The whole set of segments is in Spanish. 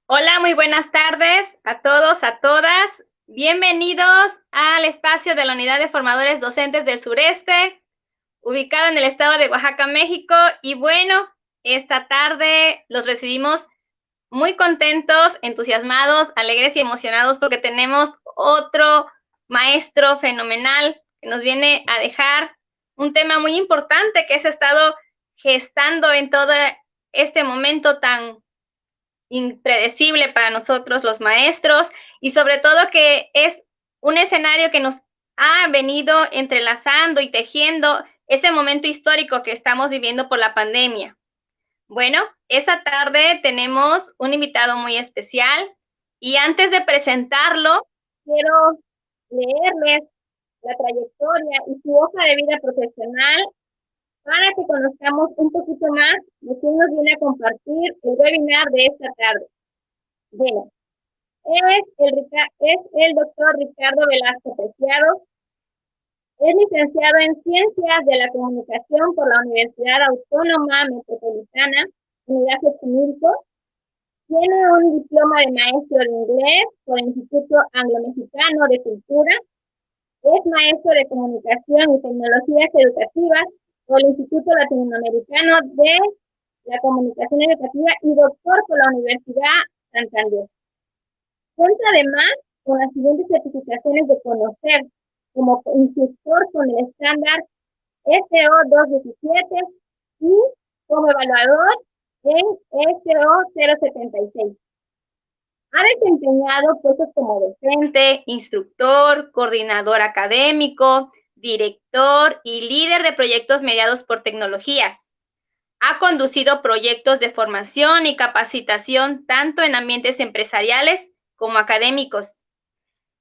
Hola, muy buenas tardes a todos, a todas. Bienvenidos al espacio de la Unidad de Formadores Docentes del Sureste, ubicado en el estado de Oaxaca, México. Y bueno, esta tarde los recibimos muy contentos, entusiasmados, alegres y emocionados porque tenemos otro maestro fenomenal que nos viene a dejar un tema muy importante que se ha estado gestando en todo este momento tan impredecible para nosotros los maestros y sobre todo que es un escenario que nos ha venido entrelazando y tejiendo ese momento histórico que estamos viviendo por la pandemia. Bueno, esa tarde tenemos un invitado muy especial y antes de presentarlo, quiero leerles la trayectoria y su hoja de vida profesional para que conozcamos un poquito más de quién nos viene a compartir el webinar de esta tarde. Bueno, es el doctor Ricardo Velasco Preciado. Es licenciado en Ciencias de la Comunicación por la Universidad Autónoma Metropolitana, Unidad Xochimilco. Tiene un diploma de maestro de inglés por el Instituto Anglo-Mexicano de Cultura. Es maestro de Comunicación y Tecnologías Educativas por el Instituto Latinoamericano de la Comunicación Educativa y doctor por la Universidad Santander. Cuenta además con las siguientes certificaciones de conocer como instructor con el estándar SO 217 y como evaluador en SO 076. Ha desempeñado puestos como docente, instructor, coordinador académico, director y líder de proyectos mediados por tecnologías. Ha conducido proyectos de formación y capacitación tanto en ambientes empresariales como académicos.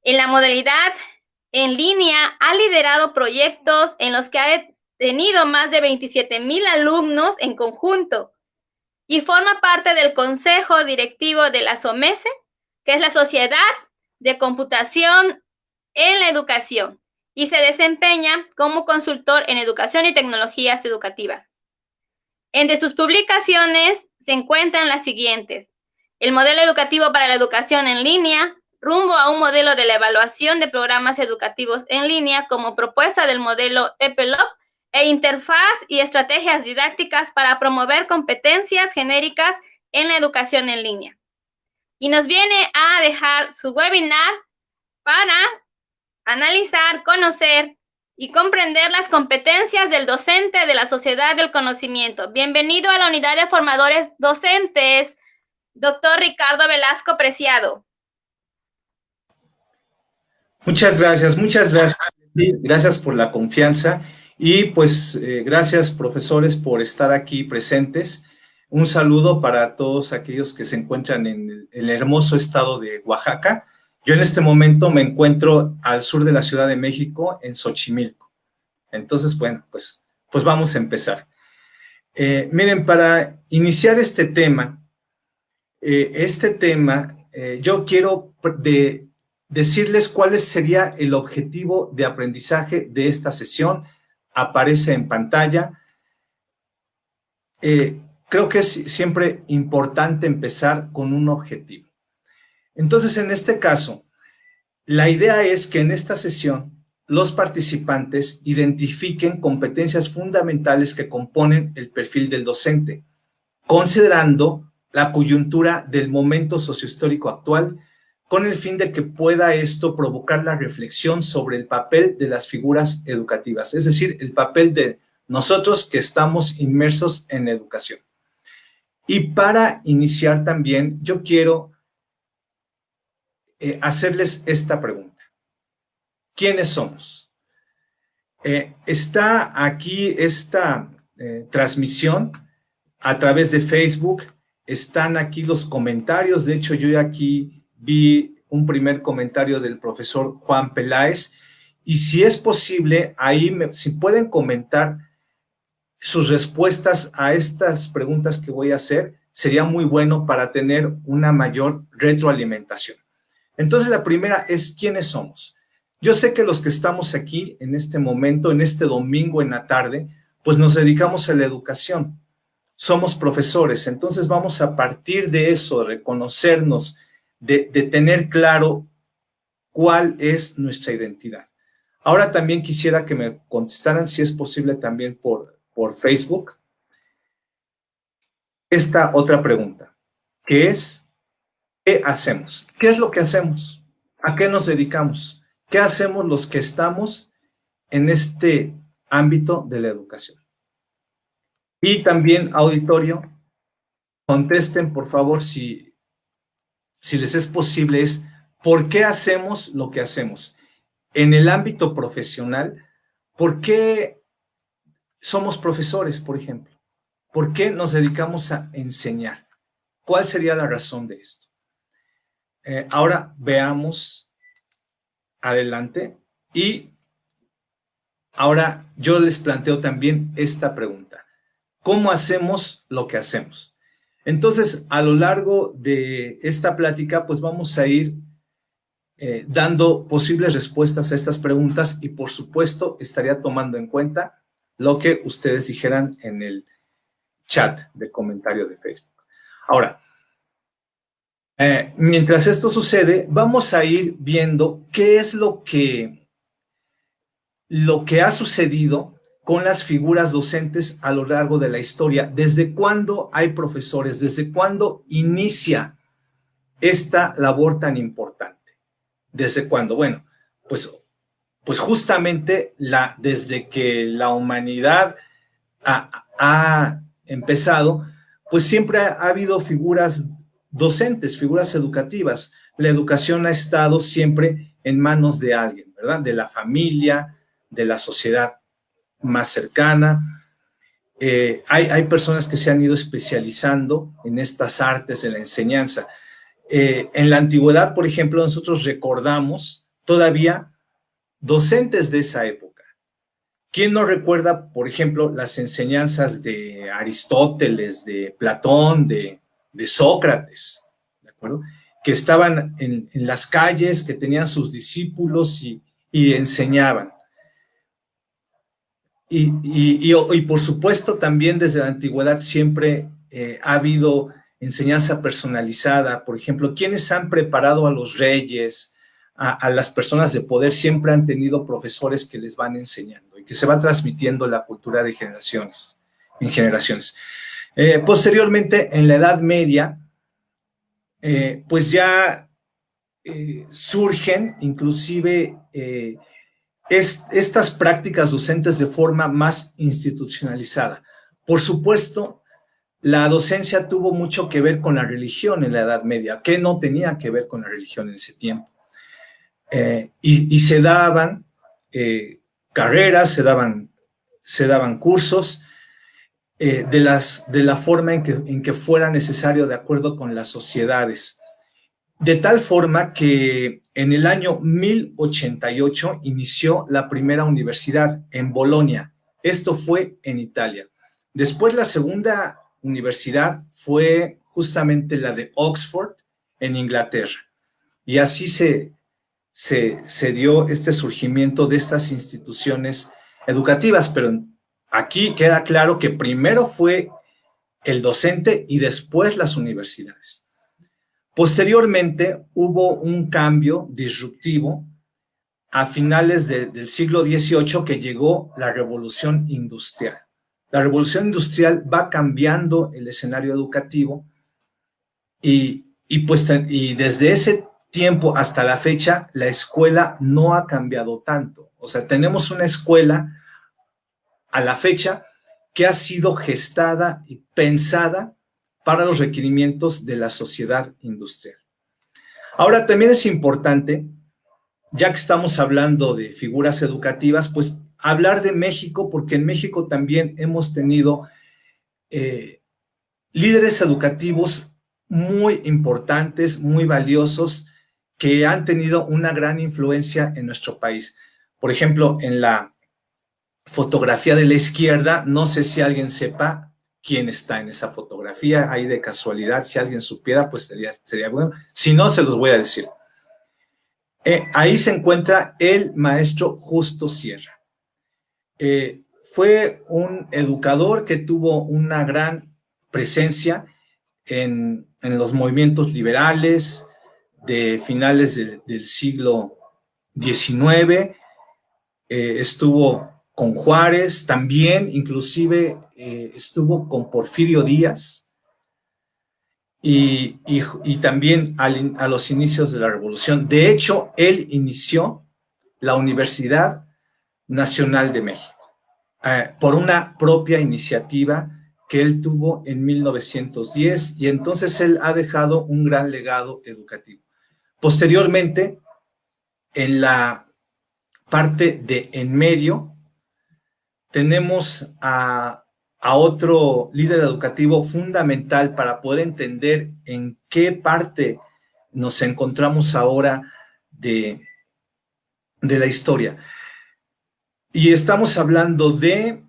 En la modalidad en línea ha liderado proyectos en los que ha tenido más de 27,000 alumnos en conjunto y forma parte del consejo directivo de la SOMESE, que es la Sociedad de Computación en la Educación, y se desempeña como consultor en educación y tecnologías educativas. Entre sus publicaciones se encuentran las siguientes: el modelo educativo para la educación en línea, rumbo a un modelo de la evaluación de programas educativos en línea como propuesta del modelo EPELOP, e interfaz y estrategias didácticas para promover competencias genéricas en la educación en línea. Y nos viene a dejar su webinar para analizar, conocer y comprender las competencias del docente de la sociedad del conocimiento. Bienvenido a la Unidad de Formadores Docentes, doctor Ricardo Velasco Preciado. Muchas gracias, muchas gracias. Gracias por la confianza y pues gracias, profesores, por estar aquí presentes. Un saludo para todos aquellos que se encuentran en el hermoso estado de Oaxaca. Yo en este momento me encuentro al sur de la Ciudad de México, en Xochimilco. Entonces, bueno, pues vamos a empezar. Miren, para iniciar este tema, yo quiero decirles cuál sería el objetivo de aprendizaje de esta sesión. Aparece en pantalla. Creo que es siempre importante empezar con un objetivo. Entonces, en este caso, la idea es que en esta sesión los participantes identifiquen competencias fundamentales que componen el perfil del docente, considerando la coyuntura del momento sociohistórico actual, con el fin de que pueda esto provocar la reflexión sobre el papel de las figuras educativas, es decir, el papel de nosotros que estamos inmersos en la educación. Y para iniciar también, yo quiero hacerles esta pregunta. ¿Quiénes somos? Está aquí esta transmisión a través de Facebook. Están aquí los comentarios. De hecho, yo aquí vi un primer comentario del profesor Juan Peláez. Y si es posible, ahí si pueden comentar sus respuestas a estas preguntas que voy a hacer, sería muy bueno para tener una mayor retroalimentación. Entonces, la primera es, ¿quiénes somos? Yo sé que los que estamos aquí en este momento, en este domingo en la tarde, pues nos dedicamos a la educación. somos profesores, entonces vamos a partir de eso, de reconocernos, de tener claro cuál es nuestra identidad. Ahora también quisiera que me contestaran, si es posible también por Facebook, esta otra pregunta, que es, ¿qué hacemos? ¿Qué es lo que hacemos? ¿A qué nos dedicamos? ¿Qué hacemos los que estamos en este ámbito de la educación? Y también, auditorio, contesten, por favor, si les es posible, es ¿por qué hacemos lo que hacemos? En el ámbito profesional, ¿por qué somos profesores, por ejemplo? ¿Por qué nos dedicamos a enseñar? ¿Cuál sería la razón de esto? Ahora veamos adelante y ahora yo les planteo también esta pregunta. ¿Cómo hacemos lo que hacemos? Entonces, a lo largo de esta plática, pues vamos a ir dando posibles respuestas a estas preguntas y, por supuesto, estaría tomando en cuenta lo que ustedes dijeran en el chat de comentario de Facebook. Ahora, mientras esto sucede, vamos a ir viendo qué es lo que ha sucedido con las figuras docentes a lo largo de la historia. ¿Desde cuándo hay profesores? ¿Desde cuándo inicia esta labor tan importante? ¿Desde cuándo? Bueno, pues justamente desde que la humanidad ha empezado, pues siempre ha habido figuras docentes, figuras educativas. La educación ha estado siempre en manos de alguien, ¿verdad? De la familia, de la sociedad más cercana. Hay personas que se han ido especializando en estas artes de la enseñanza. En la antigüedad, por ejemplo, nosotros recordamos todavía docentes de esa época. ¿Quién no recuerda, por ejemplo, las enseñanzas de Aristóteles, de Platón, de Sócrates, ¿de acuerdo? Que estaban en las calles, que tenían sus discípulos y enseñaban. Y por supuesto también desde la antigüedad siempre ha habido enseñanza personalizada. Por ejemplo, quienes han preparado a los reyes, a las personas de poder, siempre han tenido profesores que les van enseñando y que se va transmitiendo la cultura de generaciones en generaciones. Posteriormente, en la Edad Media, pues ya surgen inclusive estas prácticas docentes de forma más institucionalizada. Por supuesto, la docencia tuvo mucho que ver con la religión en la Edad Media, que no tenía que ver con la religión en ese tiempo. Y se daban carreras, se daban cursos de la forma en que fuera necesario de acuerdo con las sociedades. De tal forma que en el año 1088 inició la primera universidad en Bolonia. Esto fue en Italia. Después la segunda universidad fue justamente la de Oxford en Inglaterra. Y así se dio este surgimiento de estas instituciones educativas, pero aquí queda claro que primero fue el docente y después las universidades. Posteriormente hubo un cambio disruptivo a finales del siglo XVIII que llegó la Revolución Industrial. La Revolución Industrial va cambiando el escenario educativo y desde ese tiempo hasta la fecha la escuela no ha cambiado tanto. O sea, tenemos una escuela a la fecha que ha sido gestada y pensada para los requerimientos de la sociedad industrial. Ahora, también es importante, ya que estamos hablando de figuras educativas, pues hablar de México, porque en México también hemos tenido líderes educativos muy importantes, muy valiosos, que han tenido una gran influencia en nuestro país. Por ejemplo, en la fotografía de la izquierda, no sé si alguien sepa quién está en esa fotografía, ahí de casualidad, si alguien supiera, pues sería bueno. Si no, se los voy a decir. Ahí se encuentra el maestro Justo Sierra. Fue un educador que tuvo una gran presencia en los movimientos liberales de finales del siglo XIX, estuvo con Juárez, también inclusive estuvo con Porfirio Díaz y también a los inicios de la Revolución. De hecho, él inició la Universidad Nacional de México por una propia iniciativa que él tuvo en 1910 y entonces él ha dejado un gran legado educativo. Posteriormente, en la parte de en medio, tenemos a otro líder educativo fundamental para poder entender en qué parte nos encontramos ahora de la historia. Y estamos hablando de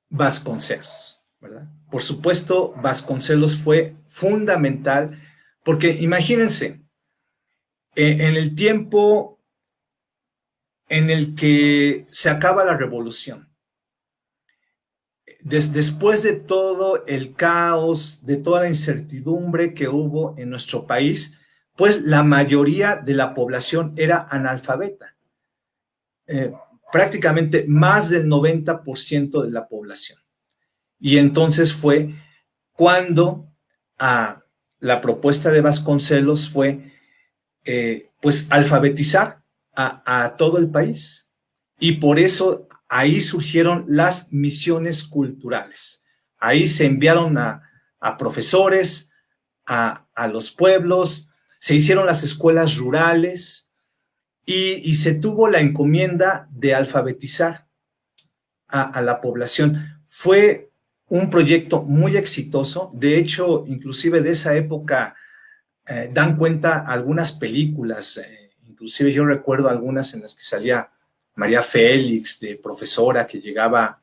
Vasconcelos, ¿verdad? Por supuesto, Vasconcelos fue fundamental porque imagínense, en el tiempo en el que se acaba la revolución, después de todo el caos, de toda la incertidumbre que hubo en nuestro país, pues la mayoría de la población era analfabeta. Prácticamente más del 90% de la población. Y entonces fue cuando la propuesta de Vasconcelos fue pues alfabetizar a todo el país. Y por eso ahí surgieron las misiones culturales. Ahí se enviaron a profesores, a los pueblos, se hicieron las escuelas rurales y se tuvo la encomienda de alfabetizar a la población. Fue un proyecto muy exitoso. De hecho, inclusive de esa época dan cuenta algunas películas, inclusive yo recuerdo algunas en las que salía María Félix de profesora que llegaba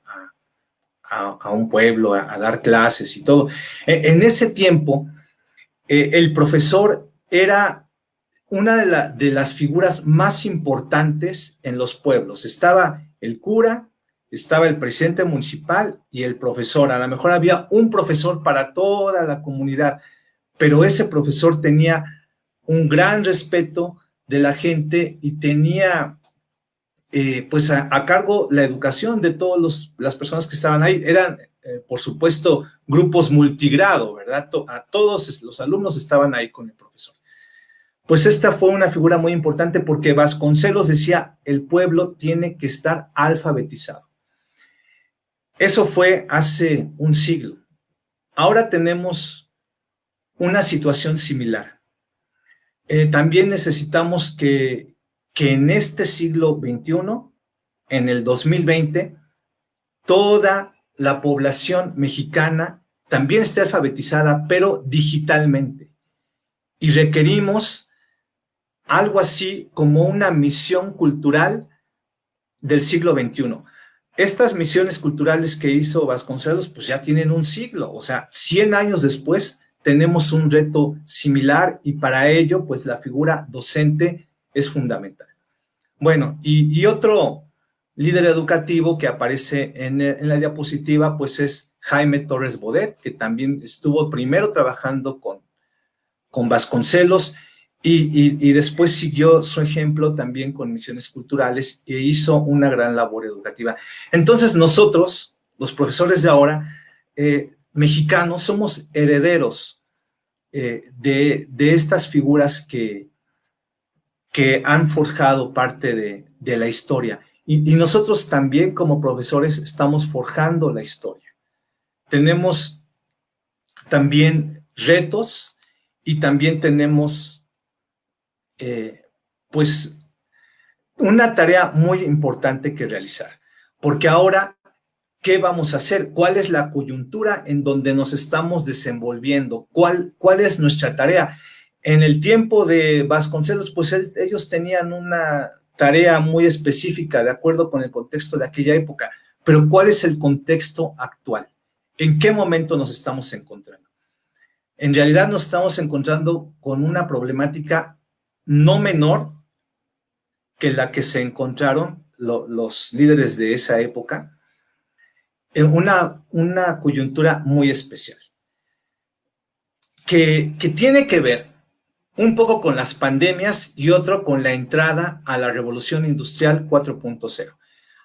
a un pueblo a dar clases y todo. En ese tiempo, el profesor era una de las figuras más importantes en los pueblos. Estaba el cura, estaba el presidente municipal y el profesor. A lo mejor había un profesor para toda la comunidad, pero ese profesor tenía un gran respeto de la gente y tenía pues a cargo la educación de todas las personas que estaban ahí. Eran, por supuesto, grupos multigrado, ¿verdad? A todos los alumnos estaban ahí con el profesor. Pues esta fue una figura muy importante porque Vasconcelos decía, el pueblo tiene que estar alfabetizado. Eso fue hace un siglo. Ahora tenemos una situación similar. También necesitamos que en este siglo XXI, en el 2020, toda la población mexicana también esté alfabetizada, pero digitalmente. Y requerimos algo así como una misión cultural del siglo XXI. Estas misiones culturales que hizo Vasconcelos, pues ya tienen un siglo, o sea, 100 años después tenemos un reto similar y para ello, pues la figura docente es fundamental. Bueno, y otro líder educativo que aparece en la diapositiva, pues es Jaime Torres Bodet, que también estuvo primero trabajando con Vasconcelos y después siguió su ejemplo también con misiones culturales e hizo una gran labor educativa. Entonces nosotros, los profesores de ahora, mexicanos, somos herederos de estas figuras que han forjado parte de la historia. Y nosotros también como profesores estamos forjando la historia. Tenemos también retos y también tenemos pues una tarea muy importante que realizar, porque ahora, ¿qué vamos a hacer? ¿Cuál es la coyuntura en donde nos estamos desenvolviendo? ¿Cuál es nuestra tarea? En el tiempo de Vasconcelos, pues ellos tenían una tarea muy específica de acuerdo con el contexto de aquella época, pero ¿cuál es el contexto actual? ¿En qué momento nos estamos encontrando? En realidad nos estamos encontrando con una problemática no menor que la que se encontraron los líderes de esa época, una coyuntura muy especial, que tiene que ver un poco con las pandemias y otro con la entrada a la revolución industrial 4.0.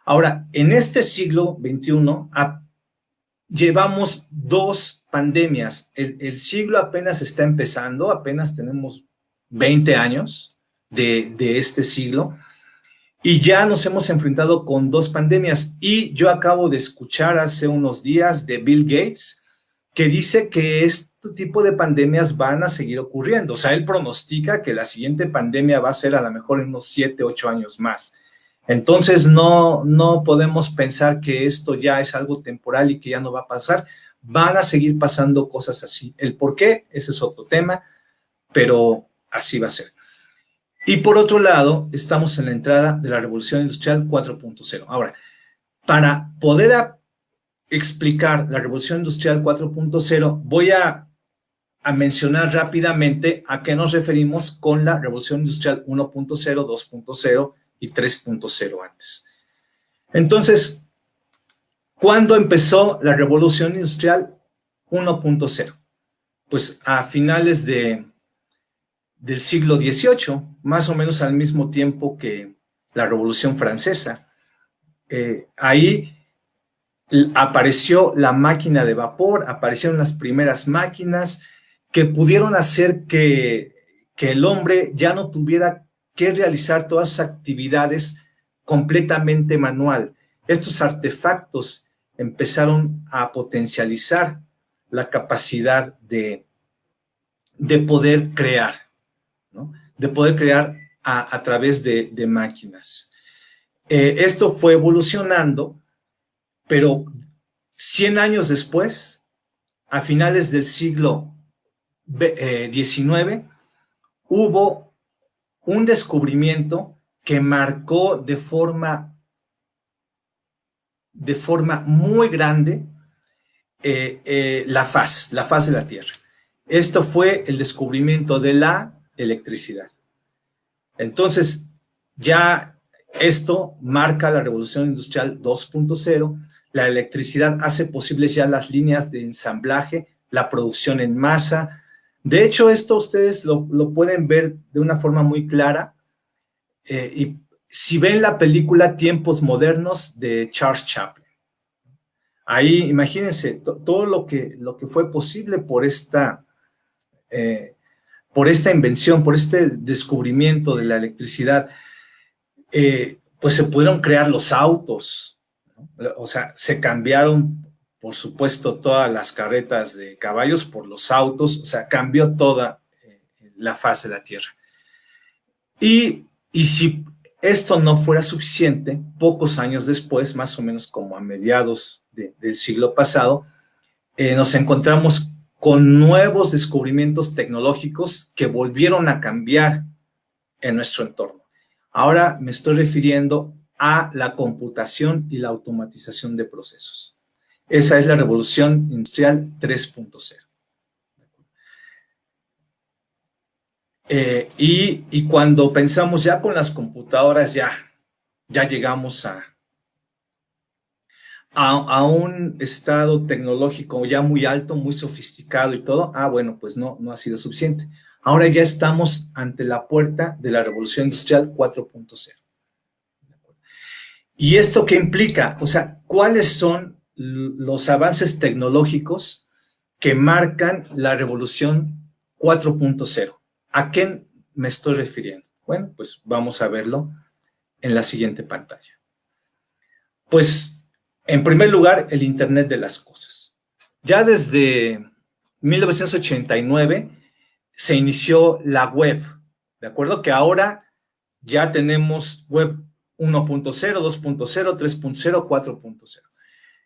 Ahora, en este siglo XXI llevamos dos pandemias. El siglo apenas está empezando, apenas tenemos 20 años de este siglo, y ya nos hemos enfrentado con dos pandemias. Y yo acabo de escuchar hace unos días de Bill Gates, que dice que este tipo de pandemias van a seguir ocurriendo. O sea, él pronostica que la siguiente pandemia va a ser a lo mejor en unos 7, 8 años más. Entonces, no podemos pensar que esto ya es algo temporal y que ya no va a pasar. Van a seguir pasando cosas así. El por qué, ese es otro tema, pero así va a ser. Y por otro lado, estamos en la entrada de la Revolución Industrial 4.0. Ahora, para poder explicar la Revolución Industrial 4.0, voy a mencionar rápidamente a qué nos referimos con la Revolución Industrial 1.0, 2.0 y 3.0 antes. Entonces, ¿cuándo empezó la Revolución Industrial 1.0? Pues a finales del siglo XVIII, más o menos al mismo tiempo que la Revolución Francesa. Ahí apareció la máquina de vapor, aparecieron las primeras máquinas que pudieron hacer que el hombre ya no tuviera que realizar todas sus actividades completamente manual. Estos artefactos empezaron a potencializar la capacidad de poder crear, ¿no? De poder crear a través de máquinas. Esto fue evolucionando, pero 100 años después, a finales del siglo XIX, hubo un descubrimiento que marcó de forma muy grande la faz de la Tierra. Esto fue el descubrimiento de la electricidad. Entonces, ya esto marca la Revolución Industrial 2.0. La electricidad hace posibles ya las líneas de ensamblaje, la producción en masa. De hecho, esto ustedes lo pueden ver de una forma muy clara. Y si ven la película Tiempos Modernos de Charles Chaplin, ahí imagínense todo lo que fue posible por esta invención, por este descubrimiento de la electricidad. Pues se pudieron crear los autos, ¿no? O sea, se cambiaron, por supuesto, todas las carretas de caballos por los autos, o sea, cambió toda la faz de la Tierra. Y si esto no fuera suficiente, pocos años después, más o menos como a mediados del siglo pasado, nos encontramos con nuevos descubrimientos tecnológicos que volvieron a cambiar en nuestro entorno. Ahora me estoy refiriendo a la computación y la automatización de procesos. Esa es la Revolución Industrial 3.0. Y cuando pensamos ya con las computadoras, ya llegamos a un estado tecnológico ya muy alto, muy sofisticado y todo. Bueno, pues no ha sido suficiente. Ahora ya estamos ante la puerta de la Revolución Industrial 4.0. ¿Y esto qué implica? O sea, ¿cuáles son los avances tecnológicos que marcan la Revolución 4.0? ¿A qué me estoy refiriendo? Bueno, pues vamos a verlo en la siguiente pantalla. Pues, en primer lugar, el Internet de las cosas. Ya desde 1989 se inició la web, ¿de acuerdo? Que ahora ya tenemos web 1.0, 2.0, 3.0, 4.0.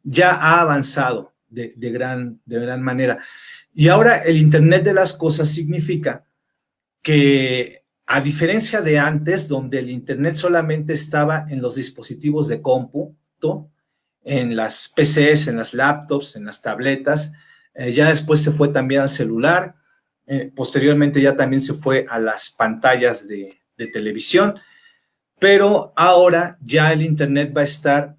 Ya ha avanzado de gran manera. Y ahora el Internet de las cosas significa que, a diferencia de antes, donde el Internet solamente estaba en los dispositivos de cómputo, en las PCs, en las laptops, en las tabletas, ya después se fue también al celular, posteriormente ya también se fue a las pantallas de televisión, pero ahora ya el Internet va a estar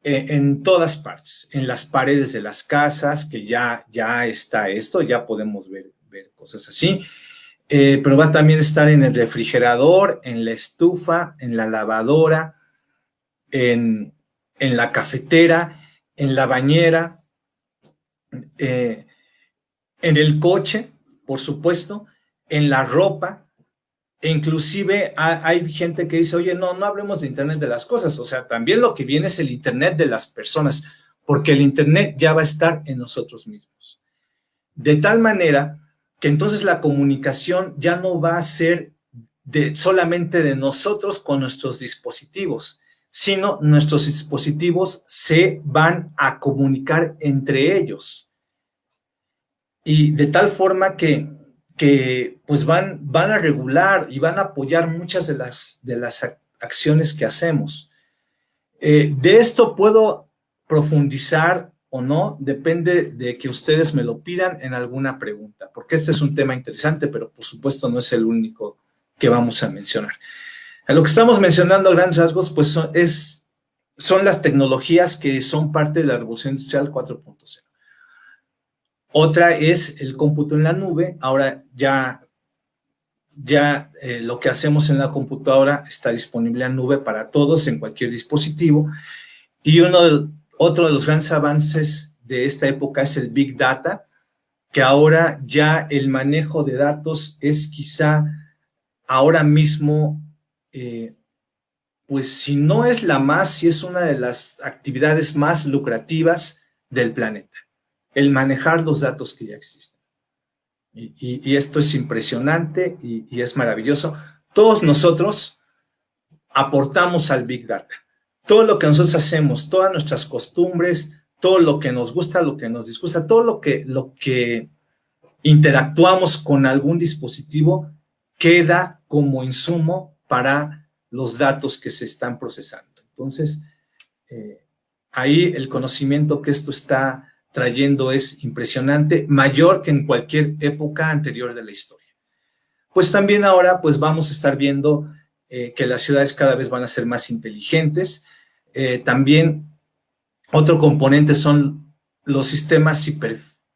en todas partes, en las paredes de las casas, que ya está esto, ya podemos ver cosas así, pero va a también estar en el refrigerador, en la estufa, en la lavadora, en la cafetera, en la bañera, en el coche, por supuesto, en la ropa, e inclusive hay gente que dice, oye, no hablemos de Internet de las cosas, o sea, también lo que viene es el Internet de las personas, porque el Internet ya va a estar en nosotros mismos. De tal manera que entonces la comunicación ya no va a ser solamente de nosotros con nuestros dispositivos, sino nuestros dispositivos se van a comunicar entre ellos. Y de tal forma que pues van a regular y van a apoyar muchas de las acciones que hacemos. De esto puedo profundizar o no, depende de que ustedes me lo pidan en alguna pregunta, porque este es un tema interesante, pero por supuesto no es el único que vamos a mencionar. Lo que estamos mencionando a grandes rasgos, pues son las tecnologías que son parte de la Revolución Industrial 4.0. Otra es el cómputo en la nube. Ahora ya lo que hacemos en la computadora está disponible en nube para todos, en cualquier dispositivo. Y otro de los grandes avances de esta época es el Big Data, que ahora ya el manejo de datos es quizá ahora mismo, pues si no es la más, si es una de las actividades más lucrativas del planeta, el manejar los datos que ya existen. Y esto es impresionante y es maravilloso. Todos nosotros aportamos al Big Data. Todo lo que nosotros hacemos, todas nuestras costumbres, todo lo que nos gusta, lo que nos disgusta, todo lo que interactuamos con algún dispositivo queda como insumo para los datos que se están procesando. Entonces, ahí el conocimiento que esto está trayendo es impresionante, mayor que en cualquier época anterior de la historia. Pues también ahora pues vamos a estar viendo que las ciudades cada vez van a ser más inteligentes. También otro componente son los sistemas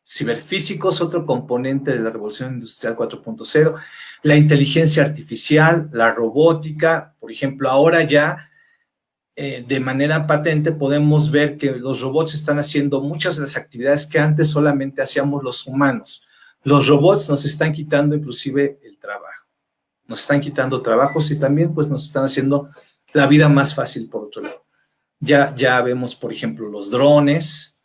ciberfísicos, otro componente de la Revolución Industrial 4.0, la inteligencia artificial, la robótica. Por ejemplo, ahora ya de manera patente podemos ver que los robots están haciendo muchas de las actividades que antes solamente hacíamos los humanos. Los robots nos están quitando inclusive el trabajo. Nos están quitando trabajos y también pues nos están haciendo la vida más fácil por otro lado. Ya vemos, por ejemplo, los drones,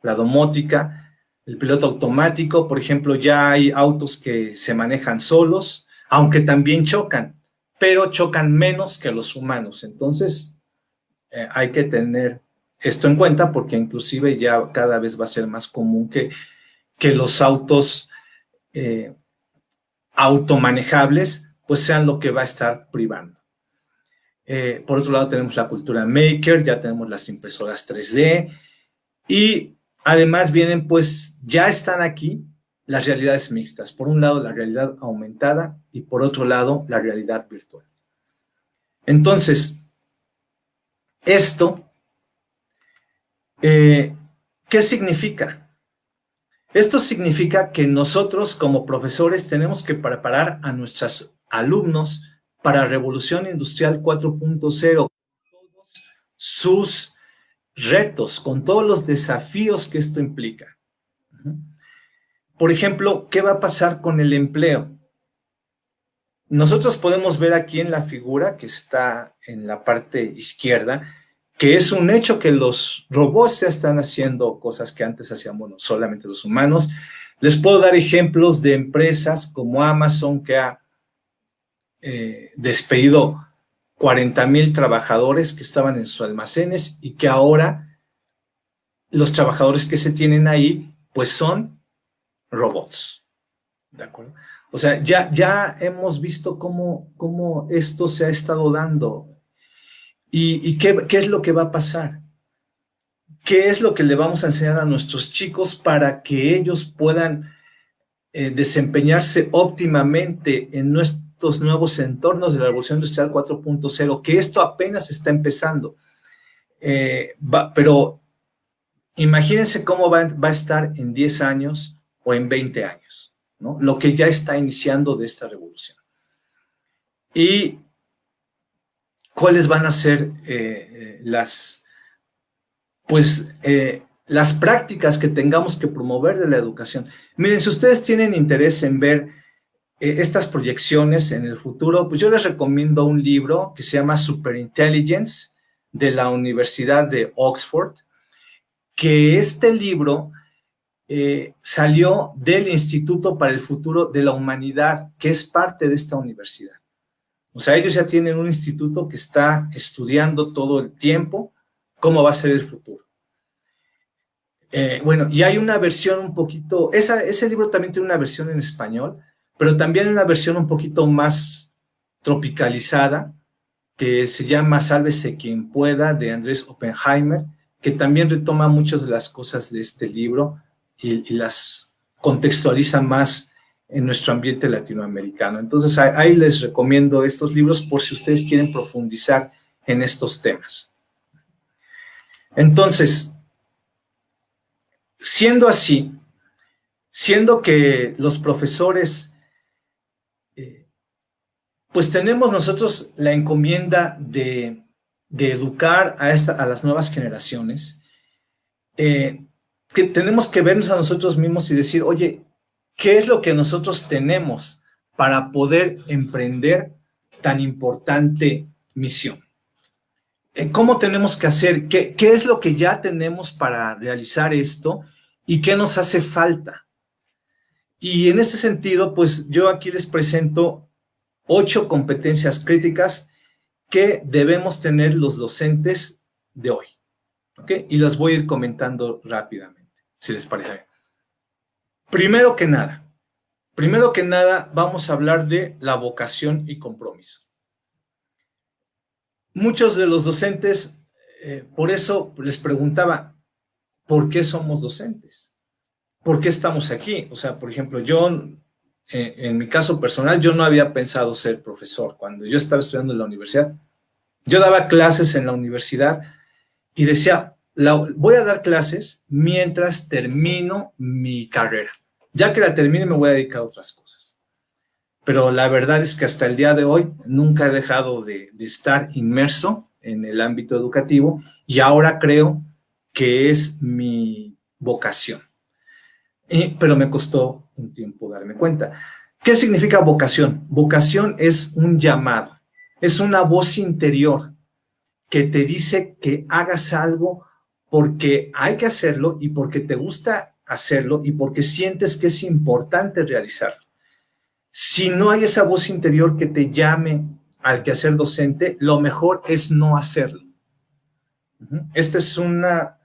la domótica, el piloto automático. Por ejemplo, ya hay autos que se manejan solos, aunque también chocan, pero chocan menos que los humanos. Entonces, hay que tener esto en cuenta porque inclusive ya cada vez va a ser más común que los autos automanejables pues sean lo que va a estar privando. Por otro lado tenemos la cultura maker, ya tenemos las impresoras 3D y además vienen pues, ya están aquí las realidades mixtas. Por un lado la realidad aumentada y por otro lado la realidad virtual. Entonces, esto, ¿qué significa? Esto significa que nosotros como profesores tenemos que preparar a nuestros alumnos para Revolución Industrial 4.0, con todos sus retos, con todos los desafíos que esto implica. Por ejemplo, ¿qué va a pasar con el empleo? Nosotros podemos ver aquí en la figura que está en la parte izquierda, que es un hecho que los robots ya están haciendo cosas que antes hacíamos solamente los humanos. Les puedo dar ejemplos de empresas como Amazon, que ha despedido 40,000 trabajadores que estaban en sus almacenes y que ahora los trabajadores que se tienen ahí, pues son robots. ¿De acuerdo? O sea, ya hemos visto cómo esto se ha estado dando. ¿Y qué es lo que va a pasar? ¿Qué es lo que le vamos a enseñar a nuestros chicos para que ellos puedan desempeñarse óptimamente en nuestros nuevos entornos de la Revolución Industrial 4.0? Que esto apenas está empezando. pero imagínense cómo va a estar en 10 años o en 20 años, ¿no? Lo que ya está iniciando de esta revolución. Y cuáles van a ser las prácticas que tengamos que promover de la educación. Miren, si ustedes tienen interés en ver estas proyecciones en el futuro, pues yo les recomiendo un libro que se llama Superintelligence de la Universidad de Oxford, que este libro salió del Instituto para el Futuro de la Humanidad, que es parte de esta universidad. O sea, ellos ya tienen un instituto que está estudiando todo el tiempo cómo va a ser el futuro. Bueno, y hay una versión un poquito, ese libro también tiene una versión en español, pero también una versión un poquito más tropicalizada, que se llama Sálvese quien pueda, de Andrés Oppenheimer, que también retoma muchas de las cosas de este libro y las contextualiza más en nuestro ambiente latinoamericano. Entonces, ahí les recomiendo estos libros por si ustedes quieren profundizar en estos temas. Entonces, siendo así, siendo que los profesores, pues tenemos nosotros la encomienda de educar a las nuevas generaciones, que tenemos que vernos a nosotros mismos y decir, oye, ¿qué es lo que nosotros tenemos para poder emprender tan importante misión? ¿Cómo tenemos que hacer? ¿Qué es lo que ya tenemos para realizar esto? ¿Y qué nos hace falta? Y en este sentido, pues yo aquí les presento 8 competencias críticas que debemos tener los docentes de hoy. ¿Ok? Y las voy a ir comentando rápidamente, si les parece bien. Primero que nada, vamos a hablar de la vocación y compromiso. Muchos de los docentes, por eso les preguntaba, ¿por qué somos docentes? ¿Por qué estamos aquí? O sea, por ejemplo, yo, en mi caso personal, yo no había pensado ser profesor. Cuando yo estaba estudiando en la universidad, yo daba clases en la universidad y decía, voy a dar clases mientras termino mi carrera. Ya que la termine, me voy a dedicar a otras cosas. Pero la verdad es que hasta el día de hoy nunca he dejado de estar inmerso en el ámbito educativo y ahora creo que es mi vocación. Pero me costó un tiempo darme cuenta. ¿Qué significa vocación? Vocación es un llamado, es una voz interior que te dice que hagas algo porque hay que hacerlo y porque te gusta hacerlo y porque sientes que es importante realizarlo. Si no hay esa voz interior que te llame al quehacer docente, lo mejor es no hacerlo. Esta es una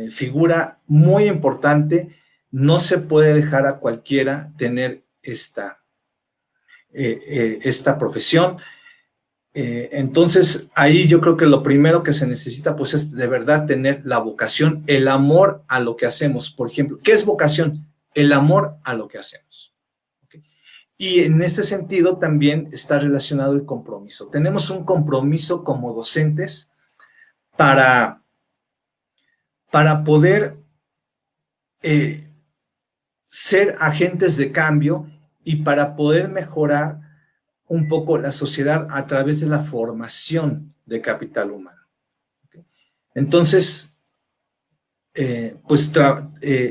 figura muy importante. No se puede dejar a cualquiera tener esta profesión. Entonces, ahí yo creo que lo primero que se necesita, pues, es de verdad tener la vocación, el amor a lo que hacemos. Por ejemplo, ¿qué es vocación? El amor a lo que hacemos. ¿Okay? Y en este sentido también está relacionado el compromiso. Tenemos un compromiso como docentes para poder ser agentes de cambio y para poder mejorar un poco la sociedad a través de la formación de capital humano. ¿Okay? Entonces, pues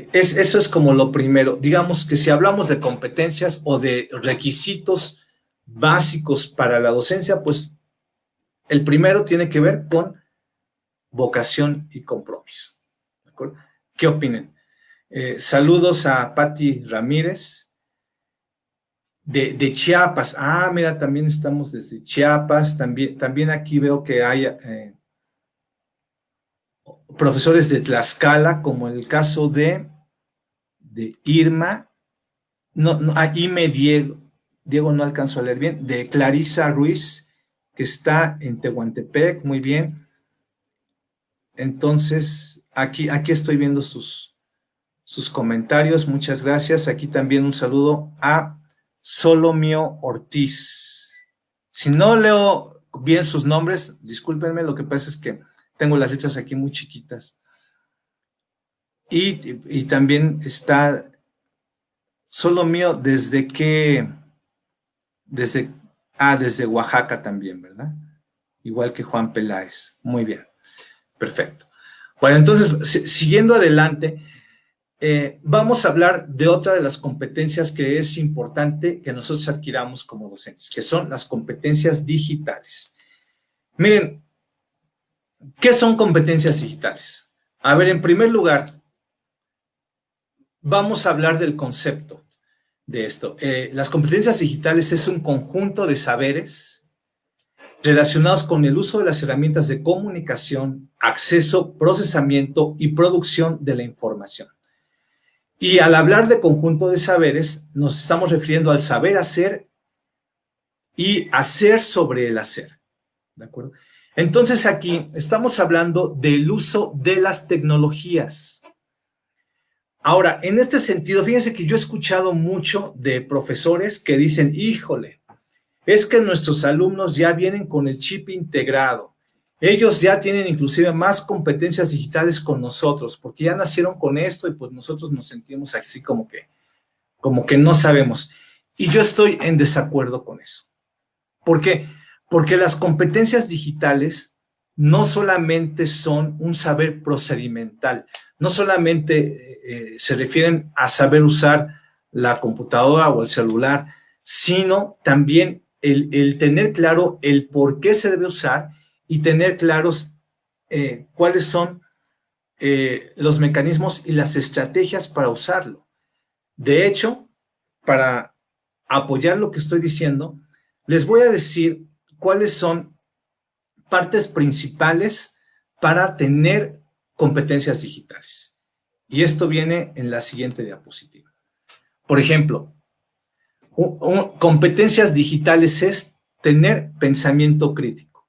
eso es como lo primero. Digamos que si hablamos de competencias o de requisitos básicos para la docencia, pues el primero tiene que ver con vocación y compromiso. ¿De acuerdo? ¿Qué opinan? Saludos a Patti Ramírez. De Chiapas. Ah, mira, también estamos desde Chiapas. También aquí veo que hay profesores de Tlaxcala, como el caso de Irma. No, Ime Diego no alcanzó a leer bien. De Clarisa Ruiz, que está en Tehuantepec. Muy bien. Entonces, aquí estoy viendo sus comentarios. Muchas gracias. Aquí también un saludo a Solomio Ortiz. Si no leo bien sus nombres, discúlpenme, lo que pasa es que tengo las letras aquí muy chiquitas. Y también está solo mío desde Oaxaca también, ¿verdad? Igual que Juan Peláez. Muy bien, perfecto. Bueno, entonces, siguiendo adelante, vamos a hablar de otra de las competencias que es importante que nosotros adquiramos como docentes, que son las competencias digitales. Miren, ¿qué son competencias digitales? A ver, en primer lugar, vamos a hablar del concepto de esto. Las competencias digitales es un conjunto de saberes relacionados con el uso de las herramientas de comunicación, acceso, procesamiento y producción de la información. Y al hablar de conjunto de saberes, nos estamos refiriendo al saber hacer y hacer sobre el hacer. ¿De acuerdo? Entonces aquí estamos hablando del uso de las tecnologías. Ahora, en este sentido, fíjense que yo he escuchado mucho de profesores que dicen, híjole, es que nuestros alumnos ya vienen con el chip integrado. Ellos ya tienen inclusive más competencias digitales con nosotros, porque ya nacieron con esto y pues nosotros nos sentimos así como que no sabemos. Y yo estoy en desacuerdo con eso. ¿Por qué? Porque las competencias digitales no solamente son un saber procedimental, no solamente se refieren a saber usar la computadora o el celular, sino también el tener claro el por qué se debe usar y tener claros cuáles son los mecanismos y las estrategias para usarlo. De hecho, para apoyar lo que estoy diciendo, les voy a decir cuáles son partes principales para tener competencias digitales. Y esto viene en la siguiente diapositiva. Por ejemplo, competencias digitales es tener pensamiento crítico.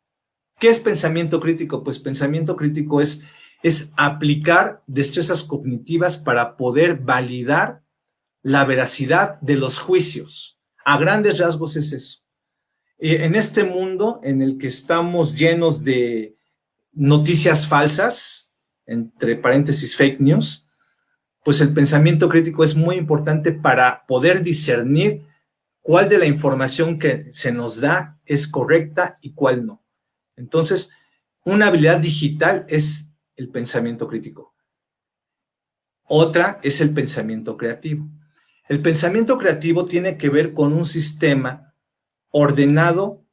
¿Qué es pensamiento crítico? Pues pensamiento crítico es aplicar destrezas cognitivas para poder validar la veracidad de los juicios. A grandes rasgos es eso. En este mundo en el que estamos llenos de noticias falsas, entre paréntesis fake news, pues el pensamiento crítico es muy importante para poder discernir cuál de la información que se nos da es correcta y cuál no. Entonces, una habilidad digital es el pensamiento crítico. Otra es el pensamiento creativo. El pensamiento creativo tiene que ver con un sistema ordenado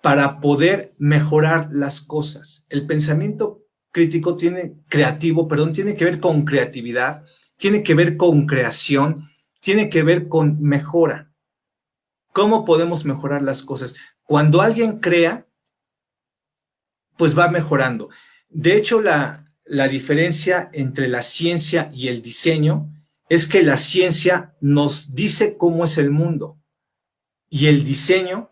para poder mejorar las cosas. El pensamiento creativo, tiene que ver con creatividad, tiene que ver con creación, tiene que ver con mejora. ¿Cómo podemos mejorar las cosas? Cuando alguien crea, pues va mejorando. De hecho, la diferencia entre la ciencia y el diseño es que la ciencia nos dice cómo es el mundo y el diseño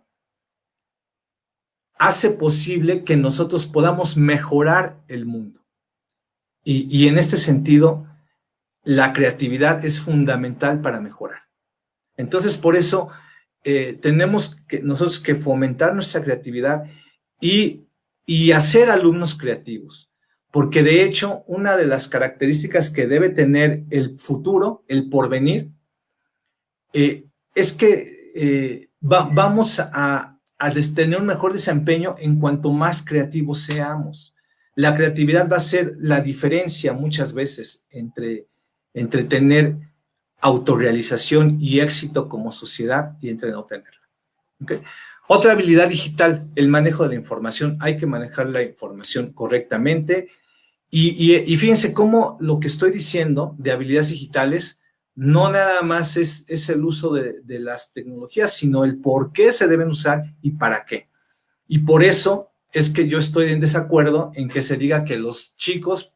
hace posible que nosotros podamos mejorar el mundo. Y en este sentido, la creatividad es fundamental para mejorar. Entonces, por eso tenemos nosotros que fomentar nuestra creatividad y hacer alumnos creativos. Porque de hecho, una de las características que debe tener el futuro, el porvenir, es que vamos a tener un mejor desempeño en cuanto más creativos seamos. La creatividad va a ser la diferencia muchas veces entre tener autorrealización y éxito como sociedad y entre no tenerla. ¿Okay? Otra habilidad digital, el manejo de la información. Hay que manejar la información correctamente y fíjense cómo lo que estoy diciendo de habilidades digitales no nada más es el uso de las tecnologías, sino el por qué se deben usar y para qué. Y por eso es que yo estoy en desacuerdo en que se diga que los chicos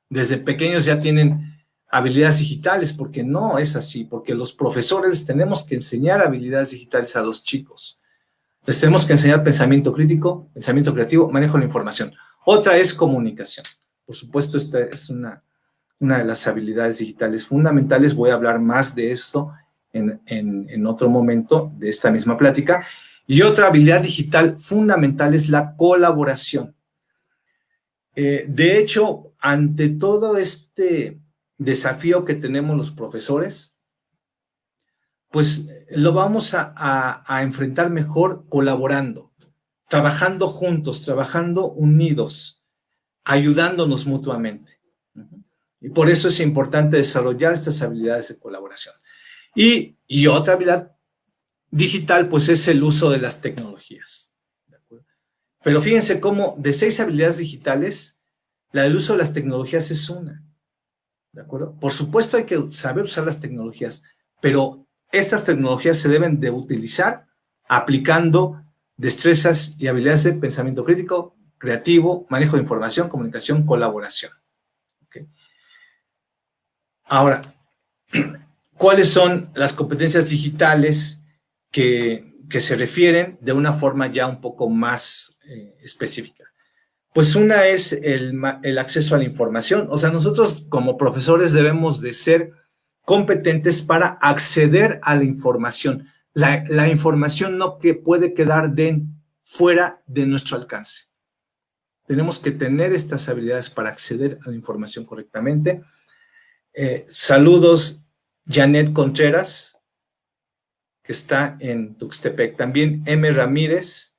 desde pequeños ya tienen habilidades digitales, porque no es así, porque los profesores tenemos que enseñar habilidades digitales a los chicos. Les tenemos que enseñar pensamiento crítico, pensamiento creativo, manejo de la información. Otra es comunicación. Por supuesto, esta es una de las habilidades digitales fundamentales. Voy a hablar más de esto en otro momento de esta misma plática. Y otra habilidad digital fundamental es la colaboración. De hecho, ante todo este desafío que tenemos los profesores, pues lo vamos a enfrentar mejor colaborando, trabajando juntos, trabajando unidos, ayudándonos mutuamente. Y por eso es importante desarrollar estas habilidades de colaboración. Y otra habilidad digital, pues es el uso de las tecnologías. ¿De acuerdo? Pero fíjense cómo de 6 habilidades digitales, la del uso de las tecnologías es una. ¿De acuerdo? Por supuesto hay que saber usar las tecnologías, pero estas tecnologías se deben de utilizar aplicando destrezas y habilidades de pensamiento crítico, creativo, manejo de información, comunicación, colaboración. ¿Okay? Ahora, ¿cuáles son las competencias digitales que se refieren de una forma ya un poco más específica? Pues una es el acceso a la información. O sea, nosotros como profesores debemos de ser competentes para acceder a la información. La información no que puede quedar fuera de nuestro alcance. Tenemos que tener estas habilidades para acceder a la información correctamente. Saludos, Janet Contreras, que está en Tuxtepec. También M. Ramírez,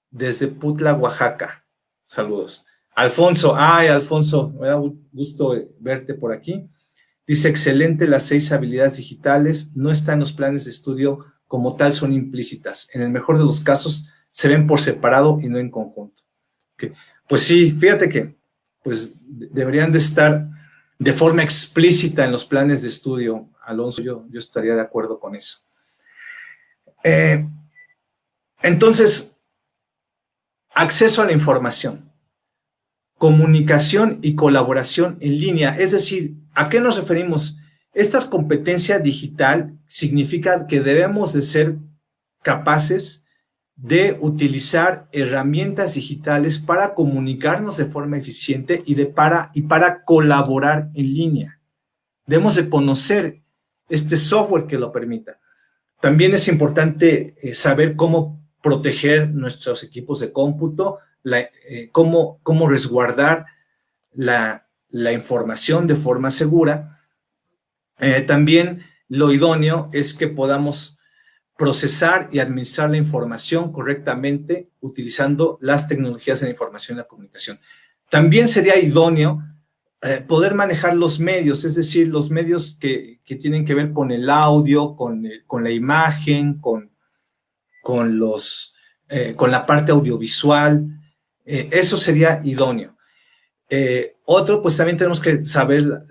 desde Putla, Oaxaca. Saludos. Alfonso, Alfonso, me da gusto verte por aquí. Dice, excelente, las 6 habilidades digitales no están en los planes de estudio como tal, son implícitas. En el mejor de los casos, se ven por separado y no en conjunto. Okay. Pues sí, fíjate que pues, deberían de estar de forma explícita en los planes de estudio, Alonso, yo estaría de acuerdo con eso. Entonces, acceso a la información, comunicación y colaboración en línea, es decir, ¿a qué nos referimos? Esta competencia digital significa que debemos de ser capaces de utilizar herramientas digitales para comunicarnos de forma eficiente y para colaborar en línea. Debemos de conocer este software que lo permita. También es importante saber cómo proteger nuestros equipos de cómputo, cómo resguardar la información de forma segura. También lo idóneo es que podamos procesar y administrar la información correctamente utilizando las tecnologías de la información y la comunicación. También sería idóneo poder manejar los medios, es decir, los medios que tienen que ver con el audio, con la imagen, con la parte audiovisual. Eso sería idóneo. Otro, pues también tenemos que saber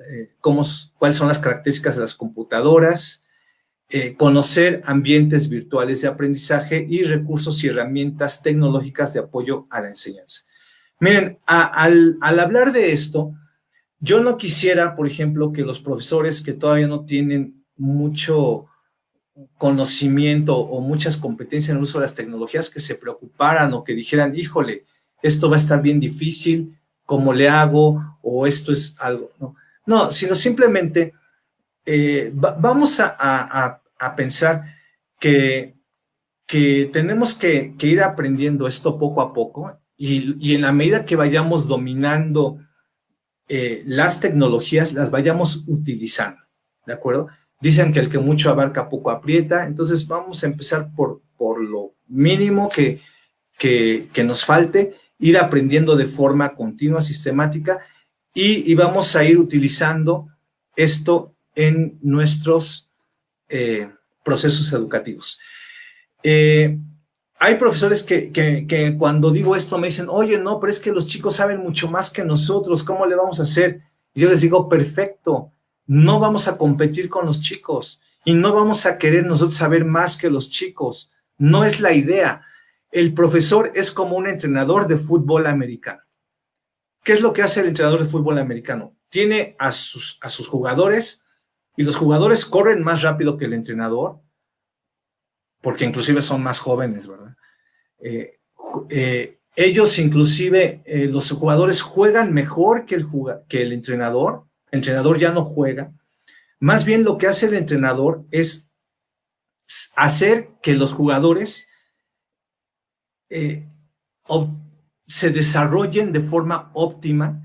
cuáles son las características de las computadoras, conocer ambientes virtuales de aprendizaje y recursos y herramientas tecnológicas de apoyo a la enseñanza. Miren, al hablar de esto, yo no quisiera, por ejemplo, que los profesores que todavía no tienen mucho conocimiento o muchas competencias en el uso de las tecnologías, que se preocuparan o que dijeran, híjole, esto va a estar bien difícil, ¿cómo le hago? O esto es algo, no, sino simplemente vamos a pensar que tenemos que ir aprendiendo esto poco a poco y en la medida que vayamos dominando las tecnologías, las vayamos utilizando, ¿de acuerdo? Dicen que el que mucho abarca poco aprieta, entonces vamos a empezar por lo mínimo que nos falte, ir aprendiendo de forma continua, sistemática, y vamos a ir utilizando esto en nuestros procesos educativos. Hay profesores que cuando digo esto me dicen, oye, no, pero es que los chicos saben mucho más que nosotros, ¿cómo le vamos a hacer? Y yo les digo, perfecto, no vamos a competir con los chicos y no vamos a querer nosotros saber más que los chicos, no es la idea. El profesor es como un entrenador de fútbol americano. ¿Qué es lo que hace el entrenador de fútbol americano? Tiene a sus jugadores y los jugadores corren más rápido que el entrenador, porque inclusive son más jóvenes, ¿verdad? Ellos inclusive, los jugadores juegan mejor que el entrenador ya no juega. Más bien lo que hace el entrenador es hacer que los jugadores eh, se desarrollen de forma óptima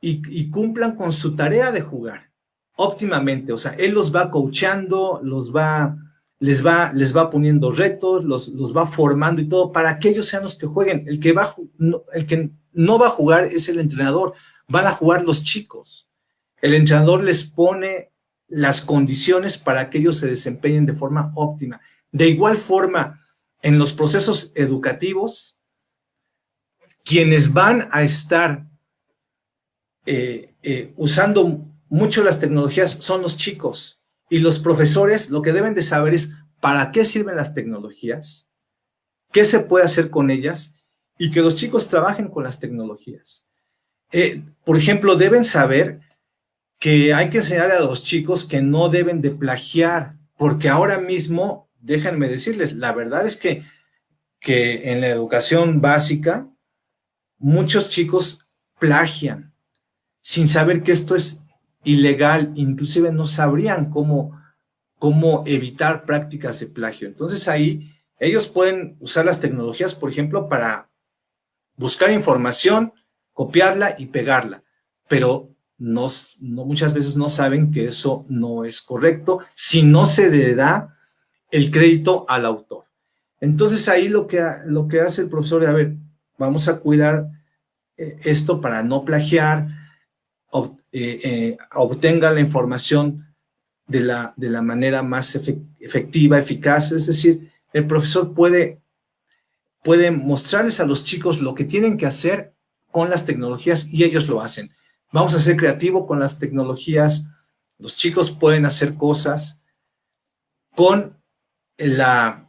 y cumplan con su tarea de jugar óptimamente. O sea, él los va coachando, les va poniendo retos, los va formando y todo para que ellos sean los que jueguen. El que no va a jugar es el entrenador, van a jugar los chicos. El entrenador les pone las condiciones para que ellos se desempeñen de forma óptima. De igual forma, en los procesos educativos, quienes van a estar usando mucho las tecnologías son los chicos, y los profesores lo que deben de saber es para qué sirven las tecnologías, qué se puede hacer con ellas, y que los chicos trabajen con las tecnologías. Por ejemplo, deben saber que hay que enseñarle a los chicos que no deben de plagiar, porque ahora mismo, déjenme decirles, la verdad es que en la educación básica muchos chicos plagian sin saber que esto es ilegal, inclusive no sabrían cómo evitar prácticas de plagio. Entonces ahí ellos pueden usar las tecnologías, por ejemplo, para buscar información, copiarla y pegarla, pero muchas veces no saben que eso no es correcto si no se le da el crédito al autor. Entonces ahí lo que hace el profesor es, a ver, vamos a cuidar esto para no plagiar, obtenga la información de la manera más efectiva, eficaz. Es decir, el profesor puede mostrarles a los chicos lo que tienen que hacer con las tecnologías y ellos lo hacen. Vamos a ser creativos con las tecnologías. Los chicos pueden hacer cosas con la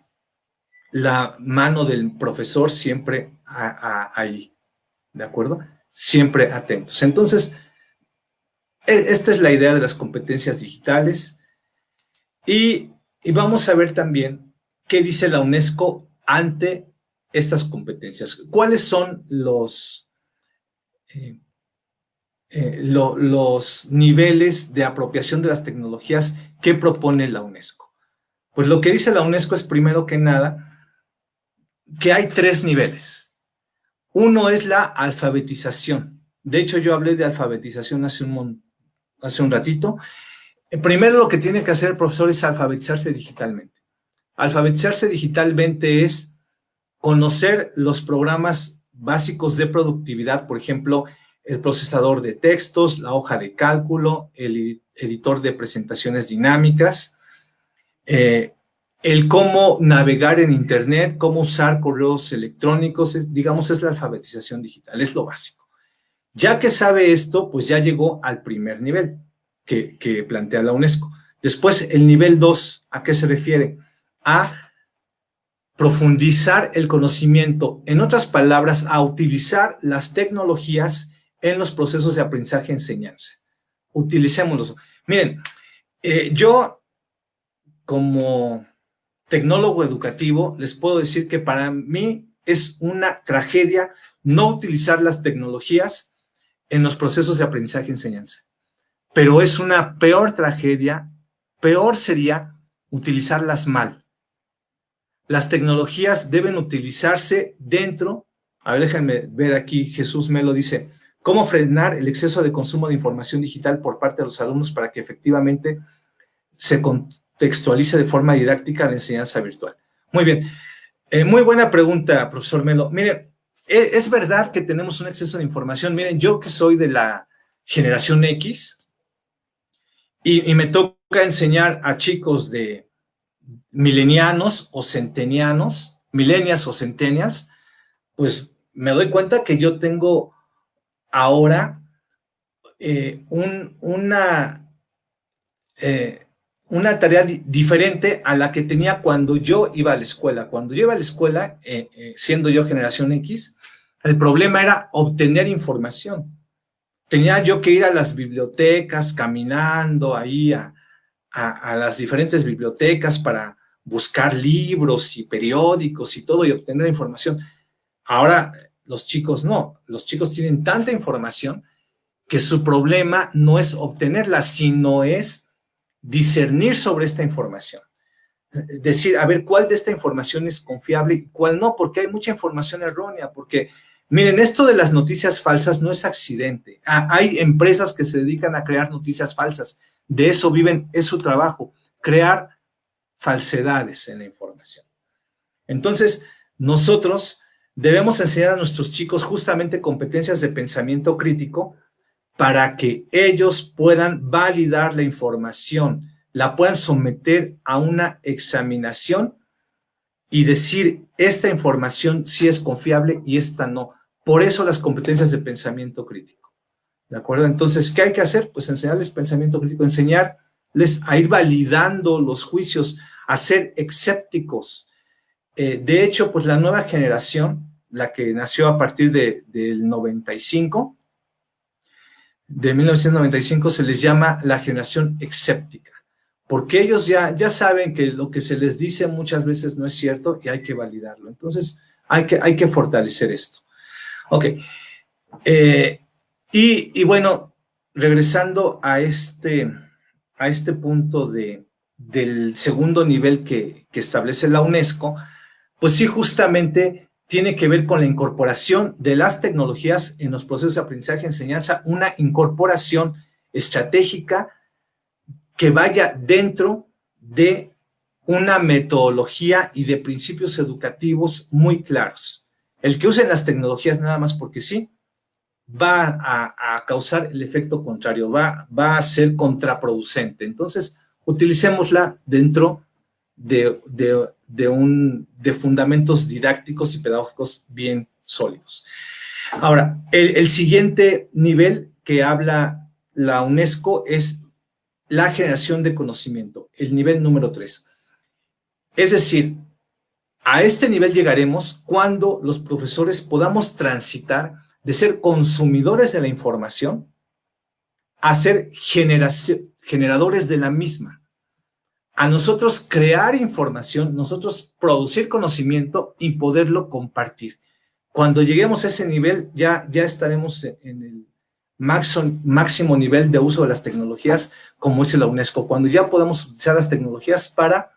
mano del profesor siempre ahí, ¿de acuerdo? Siempre atentos. Entonces, esta es la idea de las competencias digitales, y vamos a ver también qué dice la UNESCO ante estas competencias. ¿Cuáles son los niveles de apropiación de las tecnologías que propone la UNESCO? Pues lo que dice la UNESCO es, primero que nada, que hay 3 niveles. Uno es la alfabetización. De hecho, yo hablé de alfabetización hace un ratito. Primero lo que tiene que hacer el profesor es alfabetizarse digitalmente. Alfabetizarse digitalmente es conocer los programas básicos de productividad, por ejemplo, el procesador de textos, la hoja de cálculo, el editor de presentaciones dinámicas, el cómo navegar en Internet, cómo usar correos electrónicos, digamos, es la alfabetización digital, es lo básico. Ya que sabe esto, pues ya llegó al primer nivel que plantea la UNESCO. Después, el nivel 2, ¿a qué se refiere? A profundizar el conocimiento, en otras palabras, a utilizar las tecnologías en los procesos de aprendizaje y enseñanza. Utilicémoslos. Miren, yo como tecnólogo educativo les puedo decir que para mí es una tragedia no utilizar las tecnologías en los procesos de aprendizaje y enseñanza. Pero es una peor tragedia, peor sería utilizarlas mal. Las tecnologías deben utilizarse dentro. A ver, déjenme ver aquí, Jesús Melo dice, ¿cómo frenar el exceso de consumo de información digital por parte de los alumnos para que efectivamente se contextualice de forma didáctica la enseñanza virtual? Muy bien, muy buena pregunta, profesor Melo. Miren, es verdad que tenemos un exceso de información. Miren, yo que soy de la generación X y me toca enseñar a chicos de milenianos o centenianos, millennials o centennials, pues me doy cuenta que yo tengo ahora una tarea diferente a la que tenía cuando yo iba a la escuela. Cuando yo iba a la escuela, siendo yo generación X, el problema era obtener información. Tenía yo que ir a las bibliotecas, caminando ahí a las diferentes bibliotecas para buscar libros y periódicos y todo y obtener información. Ahora los chicos no, los chicos tienen tanta información que su problema no es obtenerla, sino es discernir sobre esta información. decir, a ver, ¿cuál de esta información es confiable y cuál no? Porque hay mucha información errónea, porque, miren, esto de las noticias falsas no es accidente. Hay empresas que se dedican a crear noticias falsas, de eso viven, es su trabajo, crear falsedades en la información. Entonces, nosotros debemos enseñar a nuestros chicos justamente competencias de pensamiento crítico para que ellos puedan validar la información, la puedan someter a una examinación y decir, esta información sí es confiable y esta no. Por eso las competencias de pensamiento crítico. ¿De acuerdo? Entonces, ¿qué hay que hacer? Pues enseñarles pensamiento crítico, enseñarles a ir validando los juicios, a ser escépticos. De hecho, pues la nueva generación, la que nació a partir del 95, de 1995, se les llama la generación escéptica, porque ellos ya saben que lo que se les dice muchas veces no es cierto y hay que validarlo. Entonces, hay que fortalecer esto. Ok. Y bueno, regresando a este punto del segundo nivel que establece la UNESCO, pues sí, justamente tiene que ver con la incorporación de las tecnologías en los procesos de aprendizaje y enseñanza, una incorporación estratégica que vaya dentro de una metodología y de principios educativos muy claros. El que usen las tecnologías nada más porque sí, va a causar el efecto contrario, va a ser contraproducente. Entonces, utilicémosla dentro de fundamentos didácticos y pedagógicos bien sólidos. Ahora, el siguiente nivel que habla la UNESCO es la generación de conocimiento, el nivel número 3. Es decir, a este nivel llegaremos cuando los profesores podamos transitar de ser consumidores de la información a ser generadores de la misma. A nosotros crear información, nosotros producir conocimiento y poderlo compartir. Cuando lleguemos a ese nivel, ya estaremos en el máximo nivel de uso de las tecnologías, como dice la UNESCO, cuando ya podamos utilizar las tecnologías para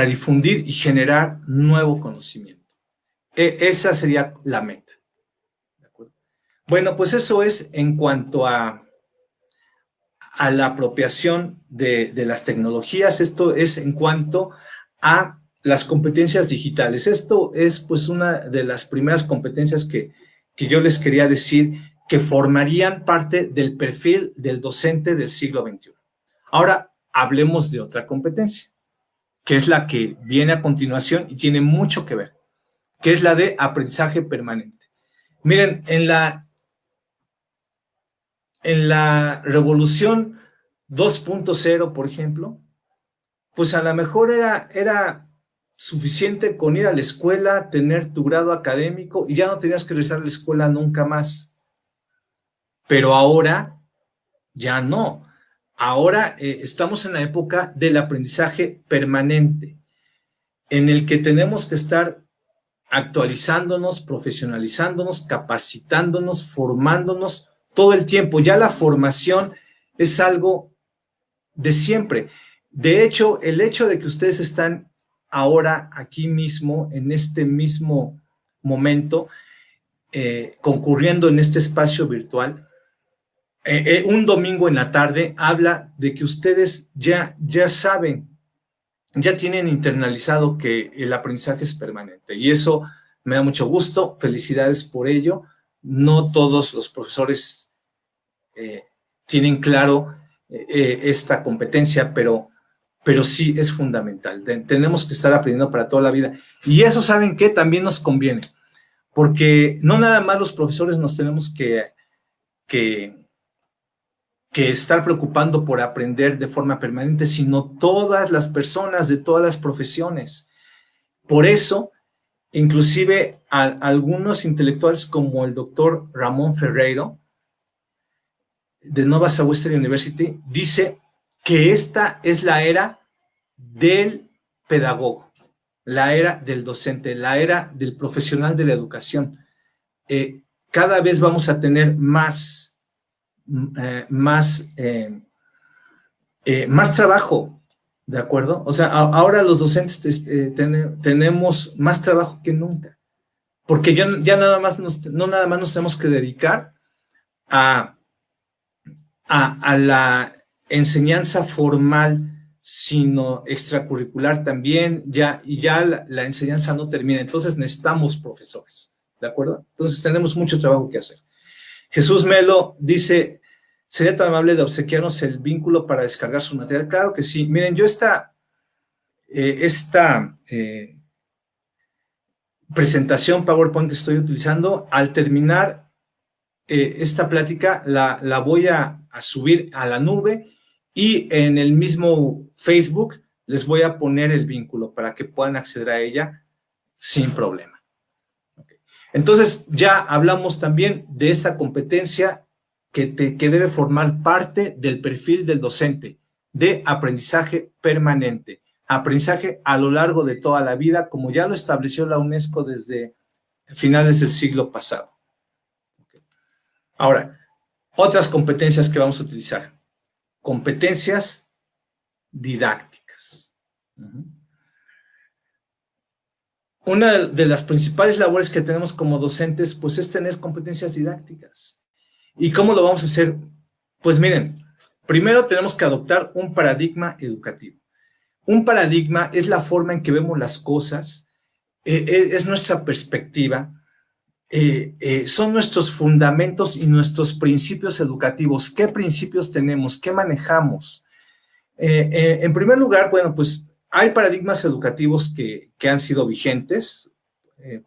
difundir y generar nuevo conocimiento. Esa sería la meta. ¿De acuerdo? Bueno, pues eso es en cuanto a la apropiación de las tecnologías. Esto es en cuanto a las competencias digitales. Esto es pues una de las primeras competencias que yo les quería decir que formarían parte del perfil del docente del siglo XXI. Ahora hablemos de otra competencia, que es la que viene a continuación y tiene mucho que ver, que es la de aprendizaje permanente. Miren, en la revolución 2.0, por ejemplo, pues a lo mejor era suficiente con ir a la escuela, tener tu grado académico y ya no tenías que regresar a la escuela nunca más. Pero ahora ya no. Ahora estamos en la época del aprendizaje permanente, en el que tenemos que estar actualizándonos, profesionalizándonos, capacitándonos, formándonos todo el tiempo. Ya la formación es algo de siempre. De hecho, el hecho de que ustedes están ahora aquí mismo, en este mismo momento, concurriendo en este espacio virtual, un domingo en la tarde, habla de que ustedes ya saben, ya tienen internalizado que el aprendizaje es permanente. Y eso me da mucho gusto, felicidades por ello. No todos los profesores tienen claro esta competencia, pero sí es fundamental. Tenemos que estar aprendiendo para toda la vida. Y eso, ¿saben qué? También nos conviene, porque no nada más los profesores nos tenemos que estar preocupando por aprender de forma permanente, sino todas las personas de todas las profesiones. Por eso, inclusive algunos intelectuales como el doctor Ramón Ferreiro, de Nova Southwestern University, dice que esta es la era del pedagogo, la era del docente, la era del profesional de la educación. Cada vez vamos a tener más trabajo, ¿De acuerdo? O sea, ahora los docentes tenemos más trabajo que nunca, porque ya nada más no nada más nos tenemos que dedicar a, a la enseñanza formal, sino extracurricular también, y ya la enseñanza no termina, entonces necesitamos profesores, ¿de acuerdo? Entonces tenemos mucho trabajo que hacer. Jesús Melo dice, ¿sería tan amable de obsequiarnos el vínculo para descargar su material? Claro que sí. Miren, yo esta presentación PowerPoint que estoy utilizando, al terminar esta plática, la voy a subir a la nube y en el mismo Facebook les voy a poner el vínculo para que puedan acceder a ella sin problema. Okay. Entonces, ya hablamos también de esta competencia que debe formar parte del perfil del docente, de aprendizaje permanente, aprendizaje a lo largo de toda la vida, como ya lo estableció la UNESCO desde finales del siglo pasado. Okay. Ahora, otras competencias que vamos a utilizar. Competencias didácticas. Una de las principales labores que tenemos como docentes, pues, es tener competencias didácticas. ¿Y cómo lo vamos a hacer? Pues miren, primero tenemos que adoptar un paradigma educativo. Un paradigma es la forma en que vemos las cosas, es nuestra perspectiva, son nuestros fundamentos y nuestros principios educativos. ¿Qué principios tenemos? ¿Qué manejamos? En primer lugar, bueno, pues hay paradigmas educativos que han sido vigentes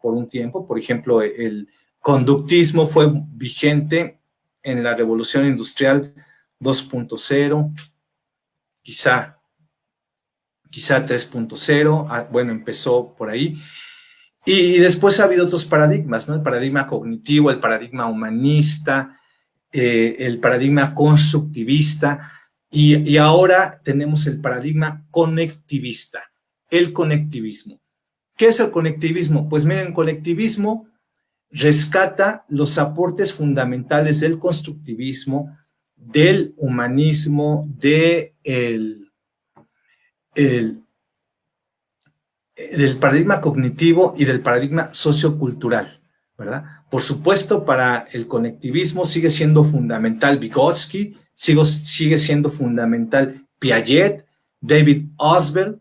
por un tiempo. Por ejemplo, el conductismo fue vigente en la Revolución Industrial 2.0, quizá 3.0, bueno, empezó por ahí. Y después ha habido otros paradigmas, ¿no? El paradigma cognitivo, el paradigma humanista, el paradigma constructivista, y ahora tenemos el paradigma conectivista, el conectivismo. ¿Qué es el conectivismo? Pues miren, el conectivismo rescata los aportes fundamentales del constructivismo, del humanismo, del paradigma cognitivo y del paradigma sociocultural, ¿verdad? Por supuesto, para el conectivismo sigue siendo fundamental Vygotsky, sigue siendo fundamental Piaget, David Ausubel,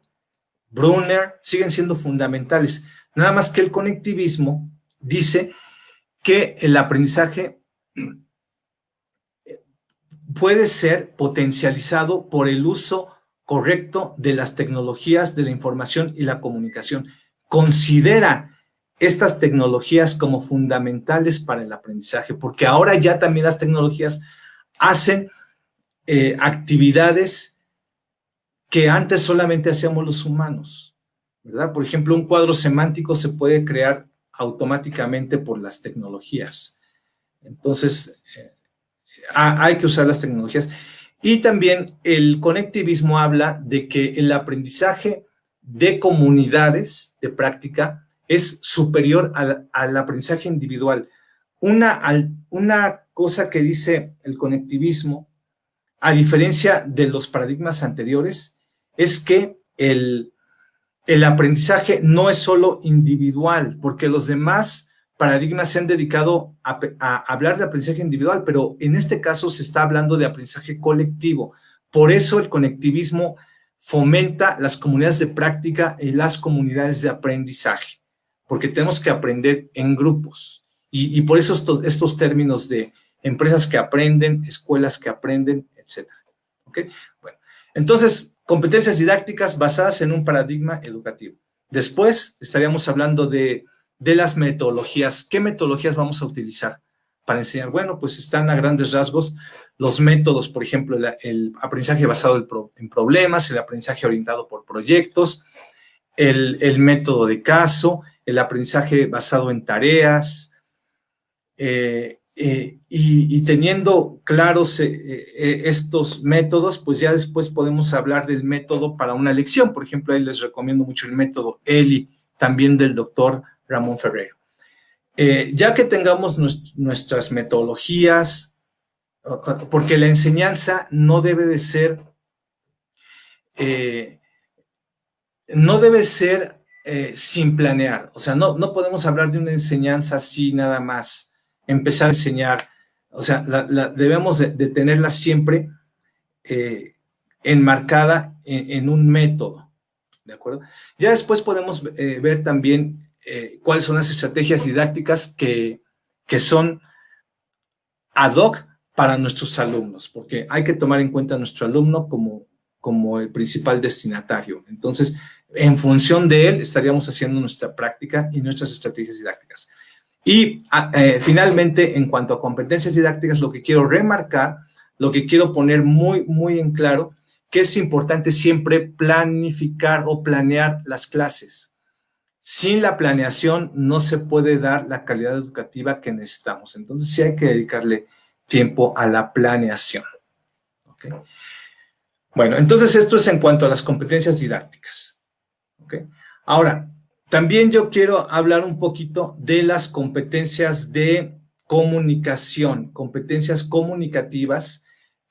Brunner, siguen siendo fundamentales. Nada más que el conectivismo dice que el aprendizaje puede ser potencializado por el uso correcto de las tecnologías de la información y la comunicación. Considera estas tecnologías como fundamentales para el aprendizaje, porque ahora ya también las tecnologías hacen actividades que antes solamente hacíamos los humanos, ¿verdad? Por ejemplo, un cuadro semántico se puede crear automáticamente por las tecnologías. Entonces, hay que usar las tecnologías. Y también el conectivismo habla de que el aprendizaje de comunidades de práctica es superior al aprendizaje individual. Una cosa que dice el conectivismo, a diferencia de los paradigmas anteriores, es que el aprendizaje no es solo individual, porque los demás paradigmas se han dedicado a hablar de aprendizaje individual, pero en este caso se está hablando de aprendizaje colectivo. Por eso el conectivismo fomenta las comunidades de práctica y las comunidades de aprendizaje, porque tenemos que aprender en grupos. Y por eso estos términos de empresas que aprenden, escuelas que aprenden, etc. ¿Okay? Bueno, entonces, competencias didácticas basadas en un paradigma educativo. Después estaríamos hablando de las metodologías. ¿Qué metodologías vamos a utilizar para enseñar? Bueno, pues están a grandes rasgos los métodos, por ejemplo, el aprendizaje basado en problemas, el aprendizaje orientado por proyectos, el método de caso, el aprendizaje basado en tareas, y teniendo claros estos métodos, pues ya después podemos hablar del método para una lección. Por ejemplo, ahí les recomiendo mucho el método ELI, también del doctor Ramón Ferrero. Ya que tengamos nuestras metodologías, porque la enseñanza no debe de ser no debe ser sin planear. O sea, no podemos hablar de una enseñanza así nada más, empezar a enseñar. O sea, debemos de tenerla siempre enmarcada en un método, ¿de acuerdo? Ya después podemos ver también cuáles son las estrategias didácticas que son ad hoc para nuestros alumnos, porque hay que tomar en cuenta a nuestro alumno como el principal destinatario. Entonces, en función de él, estaríamos haciendo nuestra práctica y nuestras estrategias didácticas. Y finalmente, en cuanto a competencias didácticas, lo que quiero remarcar, lo que quiero poner muy, muy en claro, que es importante siempre planificar o planear las clases. Sin la planeación no se puede dar la calidad educativa que necesitamos. Entonces sí hay que dedicarle tiempo a la planeación. ¿Okay? Bueno, entonces esto es en cuanto a las competencias didácticas. ¿Okay? Ahora, también yo quiero hablar un poquito de las competencias de comunicación, competencias comunicativas,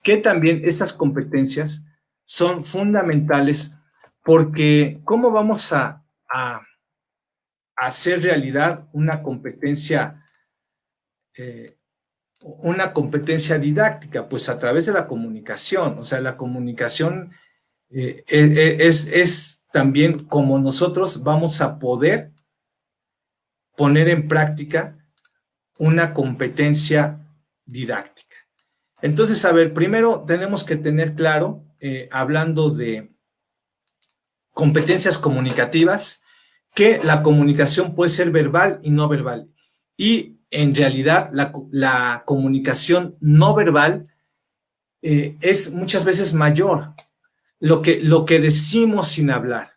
que también estas competencias son fundamentales porque ¿cómo vamos a hacer realidad una competencia didáctica? Pues a través de la comunicación. O sea, la comunicación es también como nosotros vamos a poder poner en práctica una competencia didáctica. Entonces, a ver, primero tenemos que tener claro, hablando de competencias comunicativas, que la comunicación puede ser verbal y no verbal. Y en realidad la comunicación no verbal es muchas veces mayor, lo que decimos sin hablar.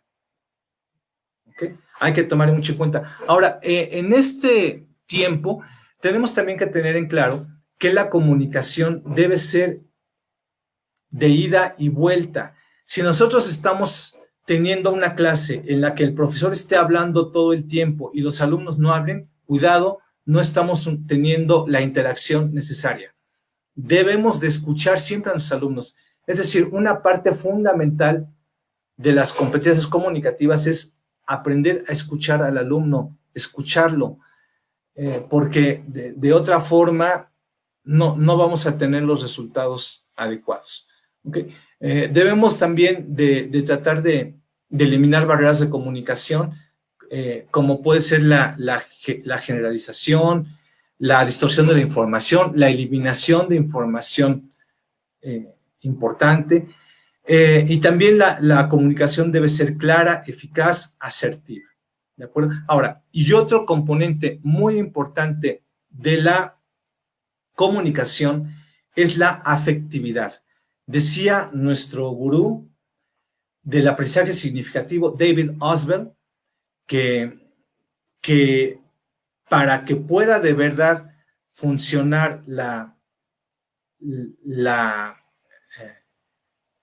¿Okay? Hay que tomar mucho en cuenta. Ahora, en este tiempo, tenemos también que tener en claro que la comunicación debe ser de ida y vuelta. Si nosotros estamos teniendo una clase en la que el profesor esté hablando todo el tiempo y los alumnos no hablen, cuidado, no estamos teniendo la interacción necesaria. Debemos de escuchar siempre a los alumnos. Es decir, una parte fundamental de las competencias comunicativas es aprender a escuchar al alumno, escucharlo, porque de otra forma no vamos a tener los resultados adecuados. ¿Okay? Debemos también de tratar de eliminar barreras de comunicación, como puede ser la generalización, la distorsión de la información, la eliminación de información importante, y también la comunicación debe ser clara, eficaz, asertiva. ¿De acuerdo? Ahora, y otro componente muy importante de la comunicación es la afectividad. Decía nuestro gurú del aprendizaje significativo, David Oswald, que para que pueda de verdad funcionar la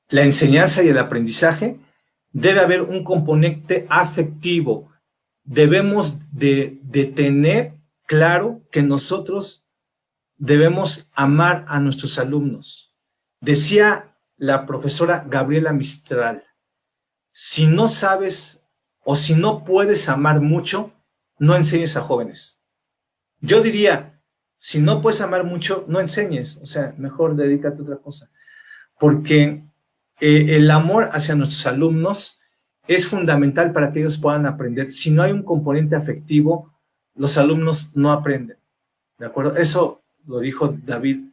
enseñanza y el aprendizaje, debe haber un componente afectivo. Debemos de tener claro que nosotros debemos amar a nuestros alumnos. Decía la profesora Gabriela Mistral, si no sabes o si no puedes amar mucho, no enseñes a jóvenes. Yo diría, si no puedes amar mucho, no enseñes, o sea, mejor dedícate a otra cosa. Porque el amor hacia nuestros alumnos es fundamental para que ellos puedan aprender. Si no hay un componente afectivo, los alumnos no aprenden. ¿De acuerdo? Eso lo dijo David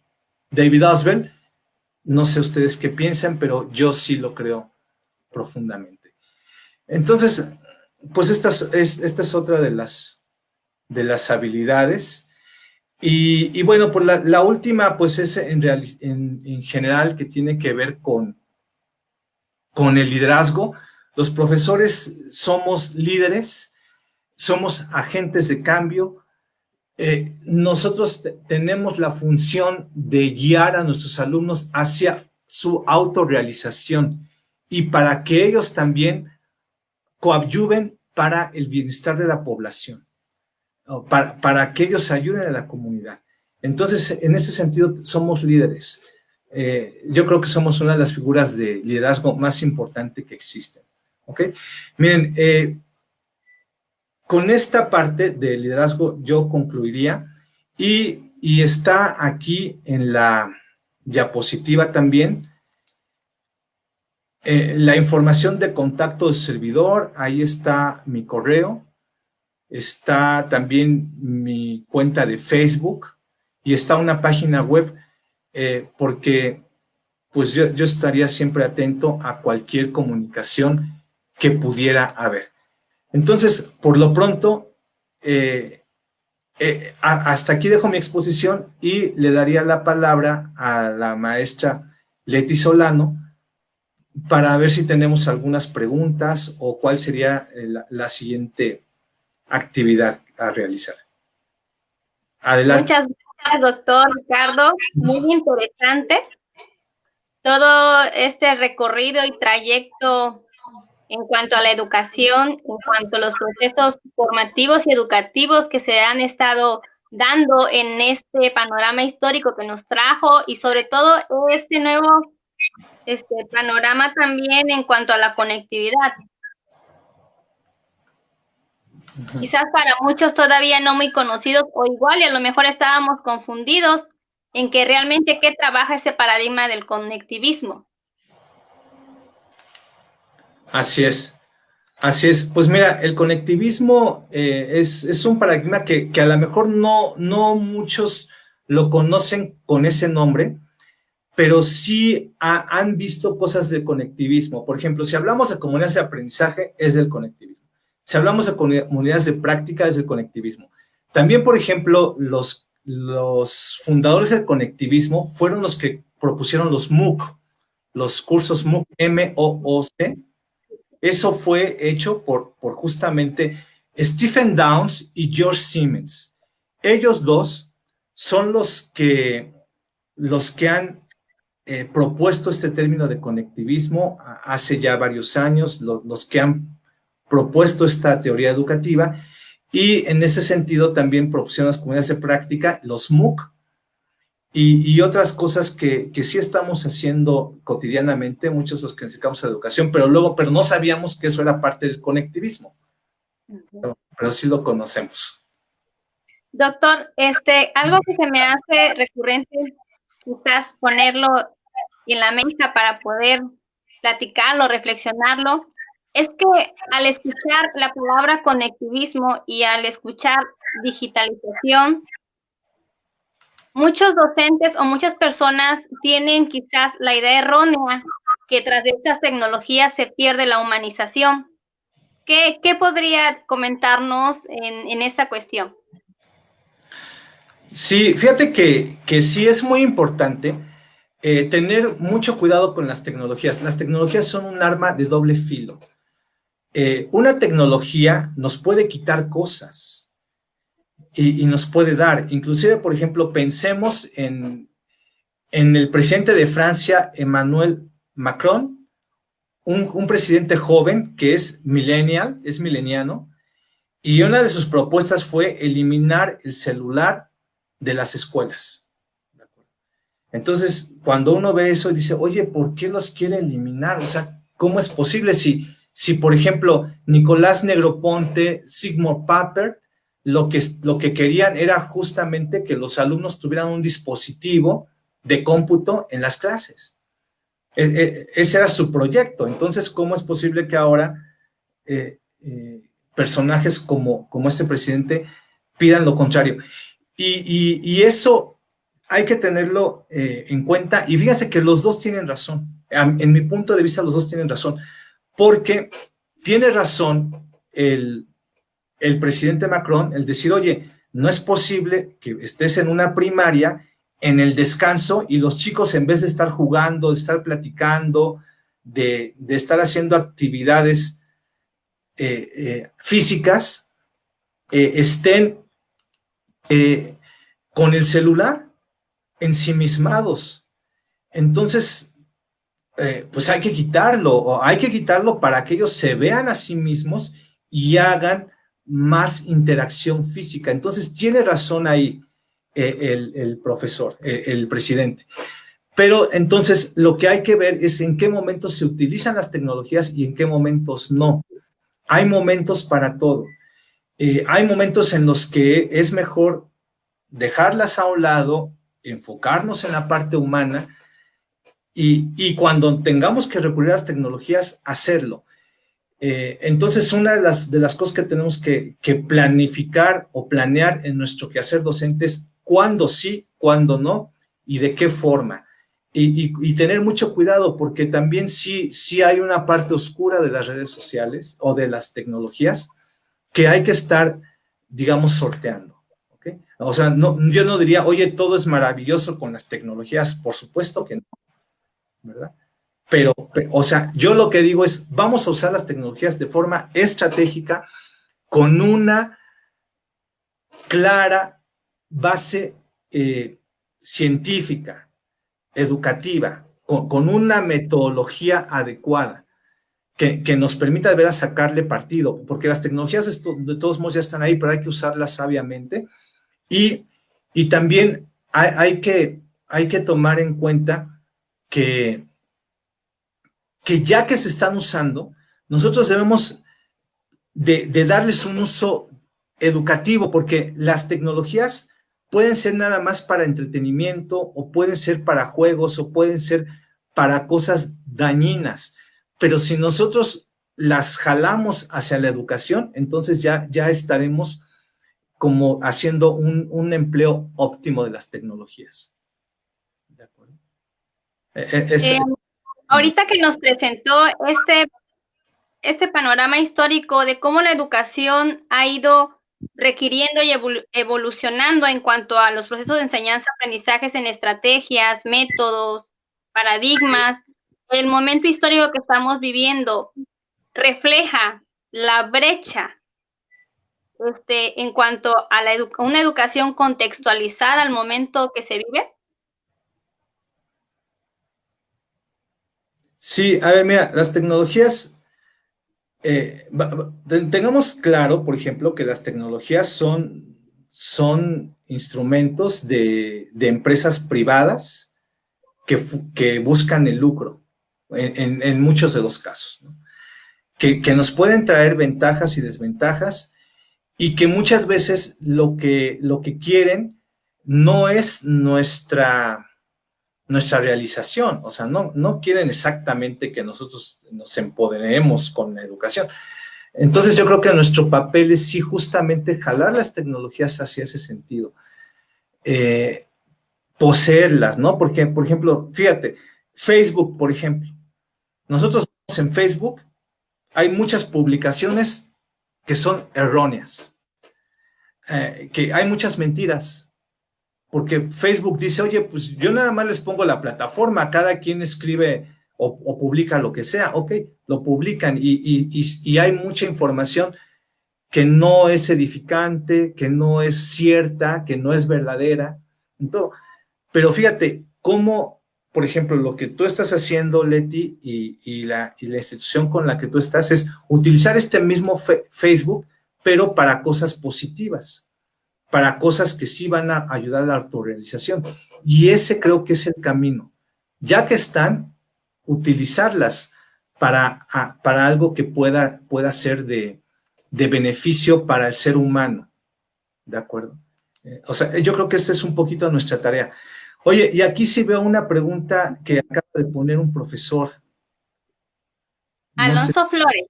Oswald. No sé ustedes qué piensan, pero yo sí lo creo profundamente. Entonces, pues esta es otra de las habilidades. Y bueno, pues la última, pues es en general que tiene que ver con el liderazgo. Los profesores somos líderes, somos agentes de cambio. Nosotros tenemos la función de guiar a nuestros alumnos hacia su autorrealización y para que ellos también coadyuven para el bienestar de la población, para que ellos ayuden a la comunidad. Entonces, en ese sentido, somos líderes. Yo creo que somos una de las figuras de liderazgo más importante que existen. ¿ok? Miren, con esta parte de liderazgo yo concluiría y está aquí en la diapositiva también la información de contacto de servidor, ahí está mi correo, está también mi cuenta de Facebook y está una página web porque pues yo estaría siempre atento a cualquier comunicación que pudiera haber. Entonces, por lo pronto, hasta aquí dejo mi exposición y le daría la palabra a la maestra Leti Solano para ver si tenemos algunas preguntas o cuál sería la siguiente actividad a realizar. Adelante. Muchas gracias, doctor Ricardo. Muy interesante todo este recorrido y trayecto en cuanto a la educación, en cuanto a los procesos formativos y educativos que se han estado dando en este panorama histórico que nos trajo y sobre todo este nuevo panorama también en cuanto a la conectividad. Quizás para muchos todavía no muy conocidos o igual y a lo mejor estábamos confundidos en que realmente qué trabaja ese paradigma del conectivismo. Así es. Así es, pues mira, el conectivismo es un paradigma que a lo mejor no muchos lo conocen con ese nombre, pero sí han visto cosas de conectivismo. Por ejemplo, si hablamos de comunidades de aprendizaje, es del conectivismo. Si hablamos de comunidades de práctica, es del conectivismo. También, por ejemplo, los fundadores del conectivismo fueron los que propusieron los MOOC, los cursos MOOC, M-O-O-C. Eso fue hecho por justamente Stephen Downes y George Siemens. Ellos dos son los que han propuesto este término de conectivismo hace ya varios años, los que han propuesto esta teoría educativa, y en ese sentido también propusieron las comunidades de práctica, los MOOC, y otras cosas que sí estamos haciendo cotidianamente, muchos de los que nos dedicamos a la educación, pero no sabíamos que eso era parte del conectivismo, pero sí lo conocemos. Doctor, algo que se me hace recurrente, quizás ponerlo en la mesa para poder platicarlo, reflexionarlo, es que al escuchar la palabra conectivismo y al escuchar digitalización, muchos docentes o muchas personas tienen quizás la idea errónea que tras de estas tecnologías se pierde la humanización. ¿Qué podría comentarnos en esta cuestión? Sí, fíjate que sí es muy importante tener mucho cuidado con las tecnologías. Las tecnologías son un arma de doble filo. Una tecnología nos puede quitar cosas y nos puede dar. Inclusive, por ejemplo, pensemos en el presidente de Francia, Emmanuel Macron, un presidente joven que es millennial, es mileniano, y una de sus propuestas fue eliminar el celular de las escuelas. Entonces, cuando uno ve eso, dice, oye, ¿por qué los quiere eliminar? O sea, ¿cómo es posible si por ejemplo, Nicolás Negroponte, Sigmund Papert, lo que querían era justamente que los alumnos tuvieran un dispositivo de cómputo en las clases? Ese era su proyecto. Entonces, ¿cómo es posible que ahora personajes como este presidente pidan lo contrario? Y eso hay que tenerlo en cuenta. Y fíjense que los dos tienen razón. En mi punto de vista, los dos tienen razón. Porque tiene razón el presidente Macron, el decir, oye, no es posible que estés en una primaria en el descanso y los chicos, en vez de estar jugando, de estar platicando, de estar haciendo actividades físicas, estén con el celular, ensimismados. Entonces, pues hay que quitarlo para que ellos se vean a sí mismos y hagan más interacción física. Entonces, tiene razón ahí el profesor, el presidente. Pero entonces lo que hay que ver es en qué momentos se utilizan las tecnologías y en qué momentos no. Hay momentos para todo. Hay momentos en los que es mejor dejarlas a un lado, enfocarnos en la parte humana y cuando tengamos que recurrir a las tecnologías, hacerlo. Entonces, una de las cosas que tenemos que planificar o planear en nuestro quehacer docente es cuándo sí, cuándo no y de qué forma. Y tener mucho cuidado porque también sí hay una parte oscura de las redes sociales o de las tecnologías que hay que estar, digamos, sorteando. ¿Okay? O sea, no, yo no diría, oye, todo es maravilloso con las tecnologías, por supuesto que no, ¿verdad? Pero, o sea, yo lo que digo es, vamos a usar las tecnologías de forma estratégica con una clara base científica, educativa, con una metodología adecuada que nos permita de veras sacarle partido, porque las tecnologías de todos modos ya están ahí, pero hay que usarlas sabiamente y también hay que tomar en cuenta que ya que se están usando, nosotros debemos de darles un uso educativo, porque las tecnologías pueden ser nada más para entretenimiento, o pueden ser para juegos, o pueden ser para cosas dañinas, pero si nosotros las jalamos hacia la educación, entonces ya estaremos como haciendo un empleo óptimo de las tecnologías. ¿De acuerdo? Ahorita que nos presentó este panorama histórico de cómo la educación ha ido requiriendo y evolucionando en cuanto a los procesos de enseñanza-aprendizajes en estrategias, métodos, paradigmas, el momento histórico que estamos viviendo refleja la brecha en cuanto a una educación contextualizada al momento que se vive. Sí, a ver, mira, las tecnologías, tengamos claro, por ejemplo, que las tecnologías son instrumentos de empresas privadas que buscan el lucro en muchos de los casos, ¿no? Que nos pueden traer ventajas y desventajas y que muchas veces lo que quieren no es nuestra realización, o sea, no quieren exactamente que nosotros nos empoderemos con la educación. Entonces yo creo que nuestro papel es sí justamente jalar las tecnologías hacia ese sentido, poseerlas, ¿no? Porque, por ejemplo, fíjate, Facebook, por ejemplo, nosotros en Facebook hay muchas publicaciones que son erróneas, que hay muchas mentiras, porque Facebook dice, oye, pues yo nada más les pongo la plataforma, cada quien escribe o publica lo que sea, ok, lo publican y hay mucha información que no es edificante, que no es cierta, que no es verdadera, entonces, pero fíjate cómo, por ejemplo, lo que tú estás haciendo, Leti, y la institución con la que tú estás es utilizar este mismo Facebook, pero para cosas positivas, para cosas que sí van a ayudar a la autorrealización. Y ese creo que es el camino. Ya que están, utilizarlas para algo que pueda ser de beneficio para el ser humano. ¿De acuerdo? O sea, yo creo que esta es un poquito nuestra tarea. Oye, y aquí sí veo una pregunta que acaba de poner un profesor. No Alonso Flores.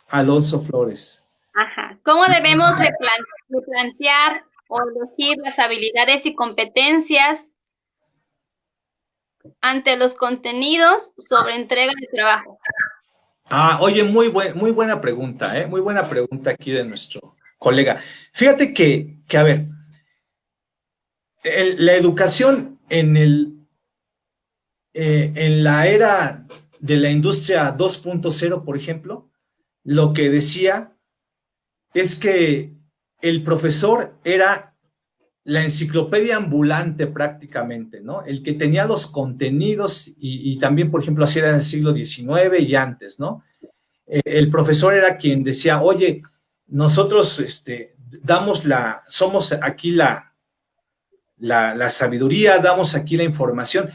Alonso Flores. Ajá. ¿Cómo debemos replantear o elegir las habilidades y competencias ante los contenidos sobre entrega de trabajo? Oye, muy buena pregunta, ¿eh? Muy buena pregunta aquí de nuestro colega. Fíjate que a ver, la educación en la era de la industria 2.0, por ejemplo, lo que decía es que el profesor era la enciclopedia ambulante prácticamente, ¿no? El que tenía los contenidos y también, por ejemplo, así era en el siglo XIX y antes, ¿no? El profesor era quien decía, oye, nosotros somos aquí la sabiduría, damos aquí la información.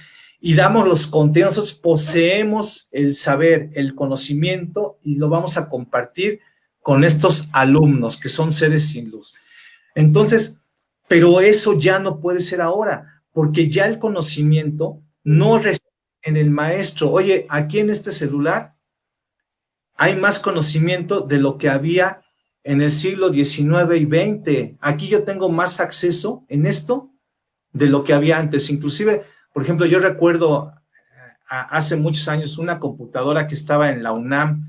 y damos los contenidos. Nosotros poseemos el saber, el conocimiento y lo vamos a compartir con estos alumnos que son seres sin luz. Entonces, pero eso ya no puede ser ahora, porque ya el conocimiento no reside en el maestro. Oye, aquí en este celular hay más conocimiento de lo que había en el siglo XIX y XX. Aquí yo tengo más acceso en esto de lo que había antes. Inclusive, por ejemplo, yo recuerdo hace muchos años una computadora que estaba en la UNAM,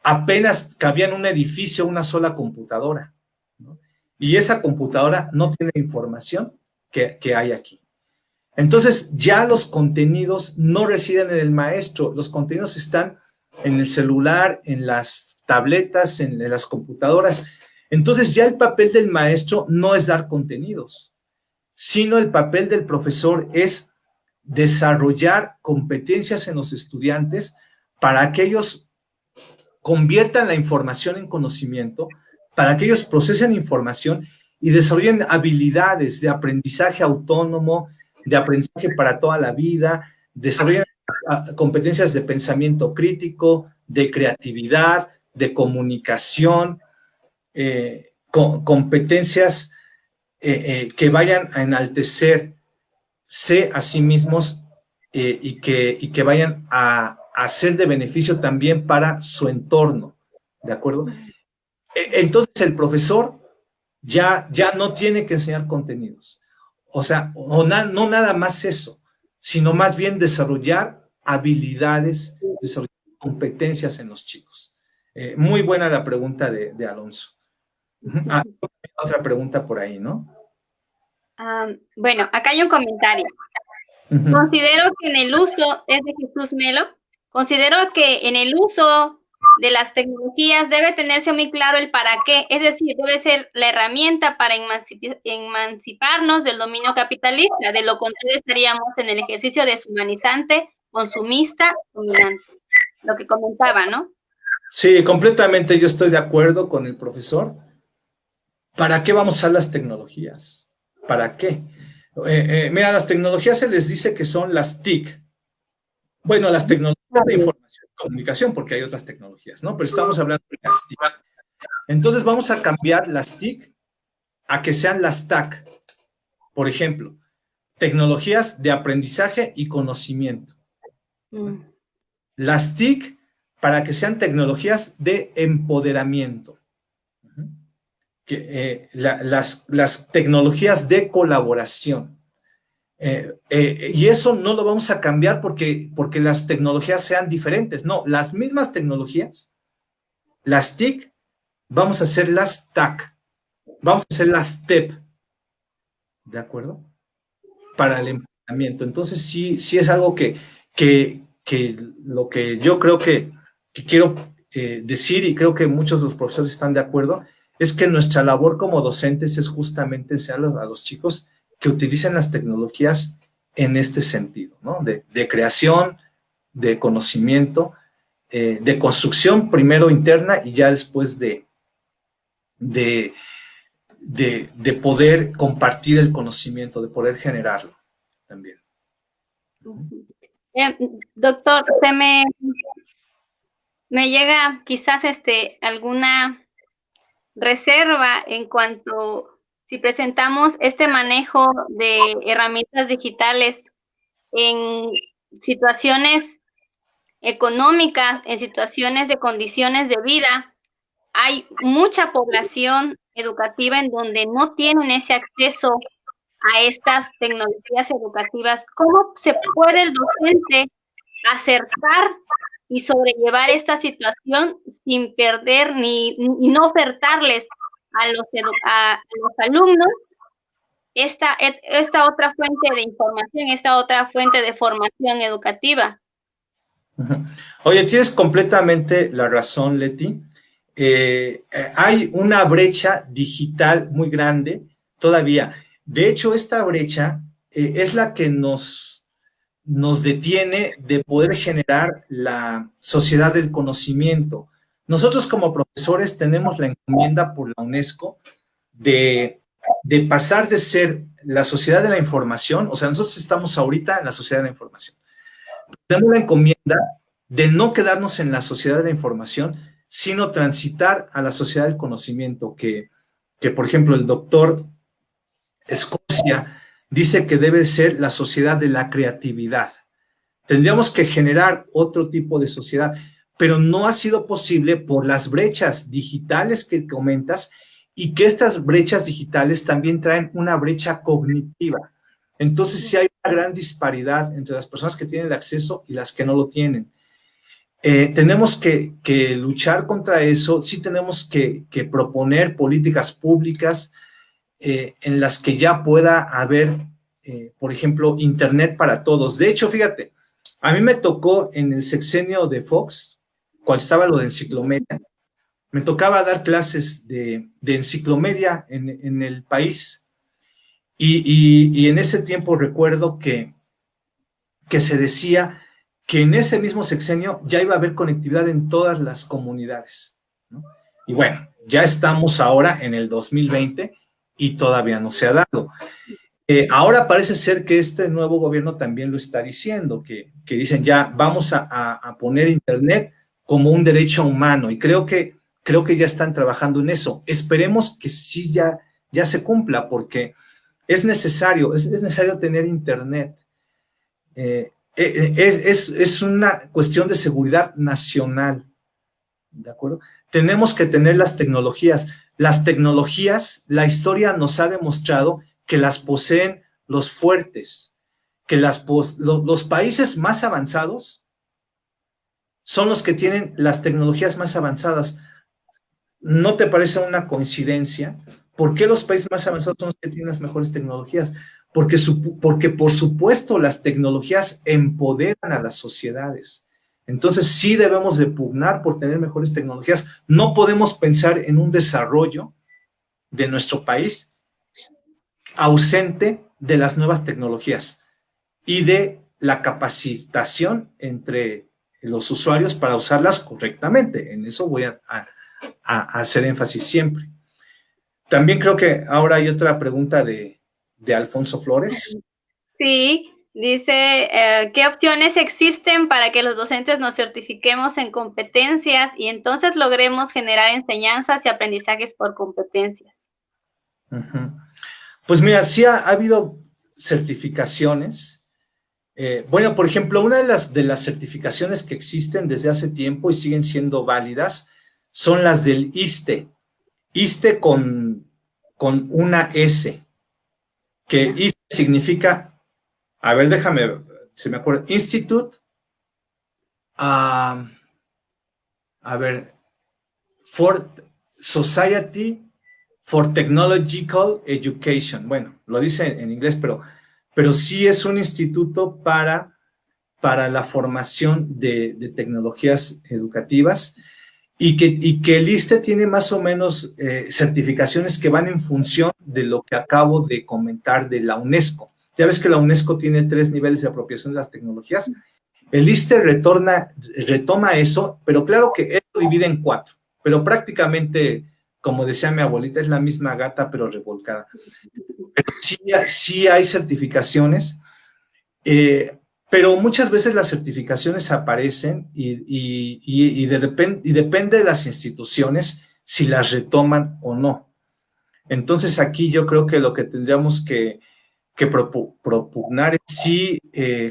apenas cabía en un edificio una sola computadora, ¿no? Y esa computadora no tiene información que hay aquí. Entonces, ya los contenidos no residen en el maestro, los contenidos están en el celular, en las tabletas, en las computadoras. Entonces, ya el papel del maestro no es dar contenidos, sino el papel del profesor es desarrollar competencias en los estudiantes para que ellos conviertan la información en conocimiento, para que ellos procesen información y desarrollen habilidades de aprendizaje autónomo, de aprendizaje para toda la vida, desarrollen competencias de pensamiento crítico, de creatividad, de comunicación, competencias que vayan a enaltecerse a sí mismos y que vayan a ser de beneficio también para su entorno, ¿de acuerdo? Entonces el profesor ya no tiene que enseñar contenidos, o sea, no nada más eso, sino más bien desarrollar habilidades, desarrollar competencias en los chicos. Muy buena la pregunta de Alonso. Otra pregunta por ahí, ¿no? Bueno, acá hay un comentario. Considero que en el uso, es de Jesús Melo, considero que en el uso de las tecnologías debe tenerse muy claro el para qué, es decir, debe ser la herramienta para emanciparnos del dominio capitalista, de lo contrario estaríamos en el ejercicio deshumanizante, consumista, dominante, lo que comentaba, ¿no? Sí, completamente yo estoy de acuerdo con el profesor. ¿Para qué vamos a usar las tecnologías? ¿Para qué? Mira, las tecnologías se les dice que son las TIC. Bueno, las tecnologías de información y comunicación, porque hay otras tecnologías, ¿no? Pero estamos hablando de las TIC. Entonces vamos a cambiar las TIC a que sean las TAC. Por ejemplo, tecnologías de aprendizaje y conocimiento. Las TIC para que sean tecnologías de empoderamiento. Las tecnologías de colaboración. Y eso no lo vamos a cambiar porque las tecnologías sean diferentes. No, las mismas tecnologías, las TIC, vamos a hacer las TAC, vamos a hacer las TEP, ¿de acuerdo? Para el empoderamiento. Entonces sí es algo que lo que yo creo que quiero decir, y creo que muchos de los profesores están de acuerdo, es que nuestra labor como docentes es justamente enseñar a los chicos que utilicen las tecnologías en este sentido, ¿no? De creación, de conocimiento, de construcción primero interna y ya después de poder compartir el conocimiento, de poder generarlo también. Doctor, me llega quizás alguna reserva en cuanto si presentamos este manejo de herramientas digitales en situaciones económicas, en situaciones de condiciones de vida. Hay mucha población educativa en donde no tienen ese acceso a estas tecnologías educativas. ¿Cómo se puede el docente acercar y sobrellevar esta situación sin perder ni no ofertarles a los alumnos esta otra fuente de información, esta otra fuente de formación educativa? Oye, tienes completamente la razón, Leti. Hay una brecha digital muy grande todavía. De hecho, esta brecha es la que nos detiene de poder generar la sociedad del conocimiento. Nosotros como profesores tenemos la encomienda por la UNESCO de pasar de ser la sociedad de la información, o sea, nosotros estamos ahorita en la sociedad de la información, tenemos la encomienda de no quedarnos en la sociedad de la información, sino transitar a la sociedad del conocimiento, que por ejemplo, el doctor Escocia dice que debe ser la sociedad de la creatividad. Tendríamos que generar otro tipo de sociedad, pero no ha sido posible por las brechas digitales que comentas y que estas brechas digitales también traen una brecha cognitiva. Entonces sí hay una gran disparidad entre las personas que tienen el acceso y las que no lo tienen. Tenemos que luchar contra eso, sí tenemos que proponer políticas públicas en las que ya pueda haber, por ejemplo, Internet para todos. De hecho, fíjate, a mí me tocó en el sexenio de Fox, cuando estaba lo de enciclomedia, me tocaba dar clases de enciclomedia en el país y en ese tiempo recuerdo que se decía que en ese mismo sexenio ya iba a haber conectividad en todas las comunidades, ¿no? Y bueno, ya estamos ahora en el 2020 y todavía no se ha dado. Ahora parece ser que este nuevo gobierno también lo está diciendo, que dicen ya vamos a poner Internet como un derecho humano y creo que ya están trabajando en eso. Esperemos que sí ya se cumpla porque es necesario tener Internet. Es una cuestión de seguridad nacional, ¿de acuerdo? Tenemos que tener las tecnologías. Las tecnologías, la historia nos ha demostrado que las poseen los fuertes, que los países más avanzados son los que tienen las tecnologías más avanzadas. ¿No te parece una coincidencia? ¿Por qué los países más avanzados son los que tienen las mejores tecnologías? Porque por supuesto, las tecnologías empoderan a las sociedades. Entonces, sí debemos de pugnar por tener mejores tecnologías. No podemos pensar en un desarrollo de nuestro país ausente de las nuevas tecnologías y de la capacitación entre los usuarios para usarlas correctamente. En eso voy a hacer énfasis siempre. También creo que ahora hay otra pregunta de Alfonso Flores. Sí, dice, ¿qué opciones existen para que los docentes nos certifiquemos en competencias y entonces logremos generar enseñanzas y aprendizajes por competencias? Pues mira, sí ha habido certificaciones. Bueno, por ejemplo, una de las certificaciones que existen desde hace tiempo y siguen siendo válidas son las del ISTE. ISTE con una S, que ISTE significa, a ver, déjame, se me acuerda, Institute, a ver, for Society for Technological Education. Bueno, lo dice en inglés, pero sí es un instituto para la formación de tecnologías educativas y que el ISTE tiene más o menos certificaciones que van en función de lo que acabo de comentar de la UNESCO. Ya ves que la UNESCO tiene 3 niveles de apropiación de las tecnologías. El ISTE retoma eso, pero claro que él lo divide en 4, pero prácticamente, como decía mi abuelita, es la misma gata, pero revolcada. Pero sí hay certificaciones, pero muchas veces las certificaciones aparecen y depende de las instituciones si las retoman o no. Entonces aquí yo creo que lo que tendríamos que propugnar es sí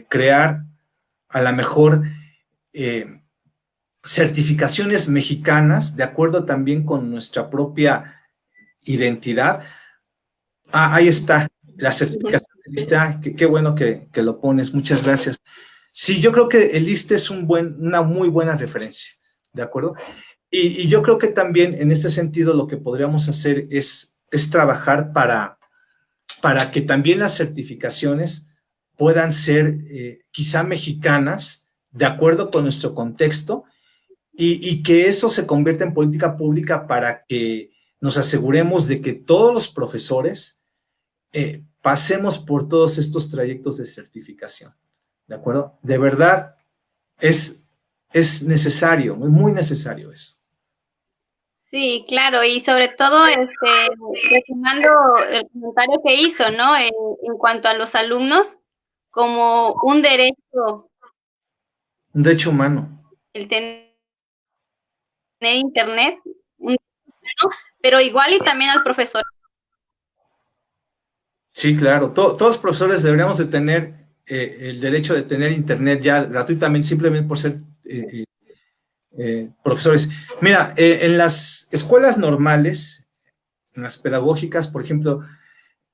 crear a lo mejor certificaciones mexicanas, de acuerdo también con nuestra propia identidad. Ahí está, la certificación del ISTE. Qué bueno que lo pones, muchas gracias. Sí, yo creo que el ISTE es una muy buena referencia, ¿de acuerdo? Y yo creo que también en este sentido lo que podríamos hacer es trabajar para que también las certificaciones puedan ser quizá mexicanas, de acuerdo con nuestro contexto, y que eso se convierta en política pública para que nos aseguremos de que todos los profesores pasemos por todos estos trayectos de certificación, ¿de acuerdo? De verdad, es necesario, muy necesario eso. Sí, claro, y sobre todo, retomando el comentario que hizo, ¿no? En cuanto a los alumnos, como un derecho Un derecho humano. el tener internet, pero igual y también al profesor. Sí, claro. Todos los profesores deberíamos de tener el derecho de tener internet ya gratuitamente, simplemente por ser profesores. Mira, en las escuelas normales, en las pedagógicas, por ejemplo,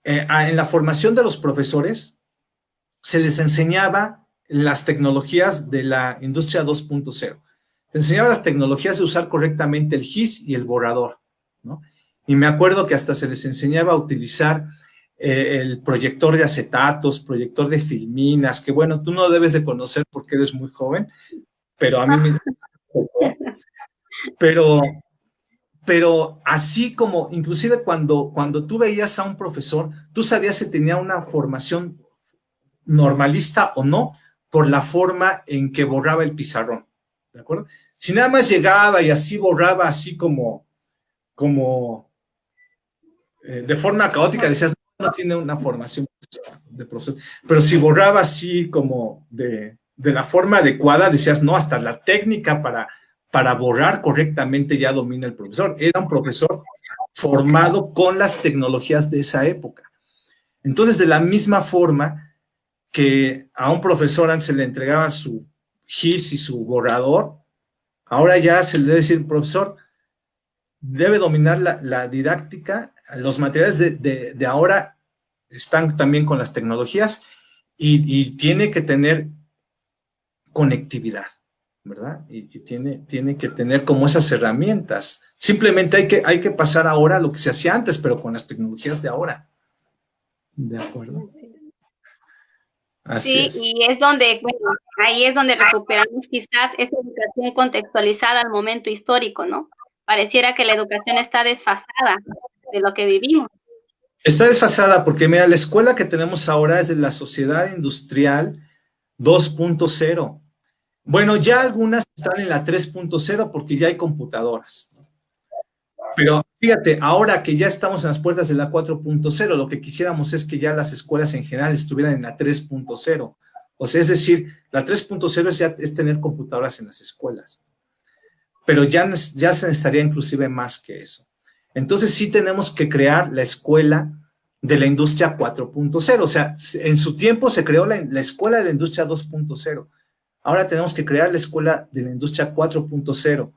en la formación de los profesores, se les enseñaba las tecnologías de la industria 2.0. Se enseñaba las tecnologías de usar correctamente el GIS y el borrador, ¿no? Y me acuerdo que hasta se les enseñaba a utilizar el proyector de acetatos, proyector de filminas, que bueno, tú no debes de conocer porque eres muy joven, pero a mí me tocó. Pero, pero así como, inclusive cuando tú veías a un profesor, tú sabías si tenía una formación normalista o no, por la forma en que borraba el pizarrón, ¿de acuerdo? Si nada más llegaba y así borraba, así como de forma caótica, decías, no tiene una formación de profesor, pero si borraba así como de la forma adecuada, decías, no, hasta la técnica para borrar correctamente ya domina el profesor. Era un profesor formado con las tecnologías de esa época. Entonces, de la misma forma que a un profesor antes se le entregaba su GIS y su borrador, ahora ya se le debe decir, profesor, debe dominar la didáctica, los materiales de ahora están también con las tecnologías y tiene que tener conectividad, ¿verdad? Y tiene que tener como esas herramientas. Simplemente hay que pasar ahora a lo que se hacía antes, pero con las tecnologías de ahora. ¿De acuerdo? Así Sí, es. y es donde, bueno, ahí es donde recuperamos quizás esa educación contextualizada al momento histórico, ¿no? Pareciera que la educación está desfasada de lo que vivimos. Está desfasada porque, mira, la escuela que tenemos ahora es de la sociedad industrial 2.0. Bueno, ya algunas están en la 3.0 porque ya hay computadoras. Pero fíjate, ahora que ya estamos en las puertas de la 4.0, lo que quisiéramos es que ya las escuelas en general estuvieran en la 3.0. O sea, es decir, la 3.0 es tener computadoras en las escuelas. Pero ya se necesitaría inclusive más que eso. Entonces sí tenemos que crear la escuela de la industria 4.0. O sea, en su tiempo se creó la escuela de la industria 2.0. Ahora tenemos que crear la escuela de la industria 4.0.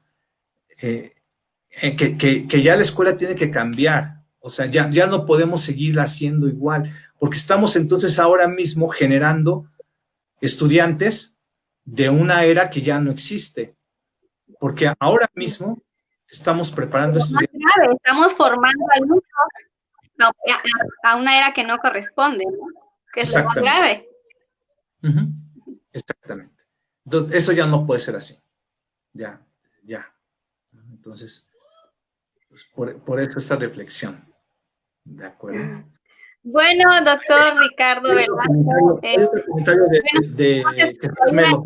Que ya la escuela tiene que cambiar. O sea, ya no podemos seguir haciendo igual, porque estamos entonces ahora mismo generando estudiantes de una era que ya no existe, porque ahora mismo estamos preparando Lo más estudiantes. grave, estamos formando alumnos a una era que no corresponde, ¿no? Que es lo más Exactamente. grave. Uh -huh. Exactamente. Entonces, eso ya no puede ser así. Ya, ya. Entonces, pues por eso esta reflexión. ¿De acuerdo? Bueno, doctor Ricardo Velasco, Este comentario bueno, entonces, de Jesús Melo.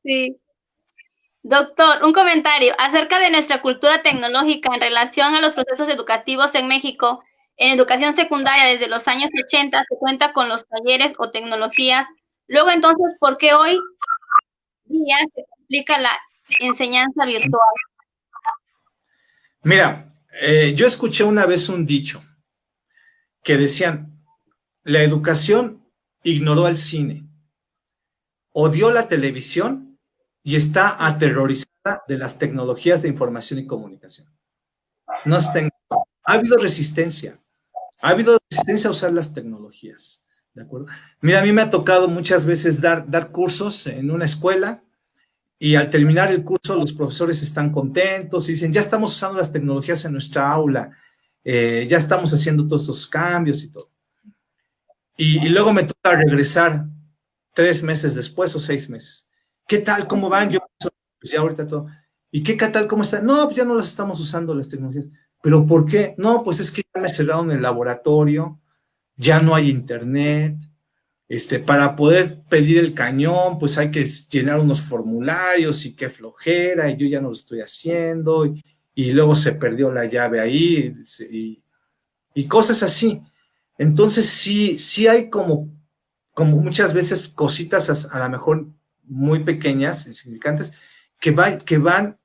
sí. Doctor, un comentario acerca de nuestra cultura tecnológica en relación a los procesos educativos en México. En educación secundaria desde los años 80 se cuenta con los talleres o tecnologías. Luego entonces, ¿por qué hoy día se complica la enseñanza virtual? Mira, yo escuché una vez un dicho que decían, la educación ignoró al cine, odió la televisión y está aterrorizada de las tecnologías de información y comunicación. No está ha habido resistencia, ha habido resistencia a usar las tecnologías, ¿de acuerdo? Mira, a mí me ha tocado muchas veces dar cursos en una escuela y al terminar el curso los profesores están contentos y dicen, ya estamos usando las tecnologías en nuestra aula, ya estamos haciendo todos estos cambios y todo. Y luego me toca regresar 3 meses después o 6 meses. ¿Qué tal? ¿Cómo van? Yo, pues ya ahorita todo. ¿Y qué tal? ¿Cómo están? No, pues ya no las estamos usando las tecnologías. ¿Pero por qué? No, pues es que ya me cerraron el laboratorio, ya no hay internet, para poder pedir el cañón, pues hay que llenar unos formularios y qué flojera, y yo ya no lo estoy haciendo, y luego se perdió la llave ahí, y cosas así. Entonces sí hay como como muchas veces cositas a lo mejor muy pequeñas, insignificantes, que van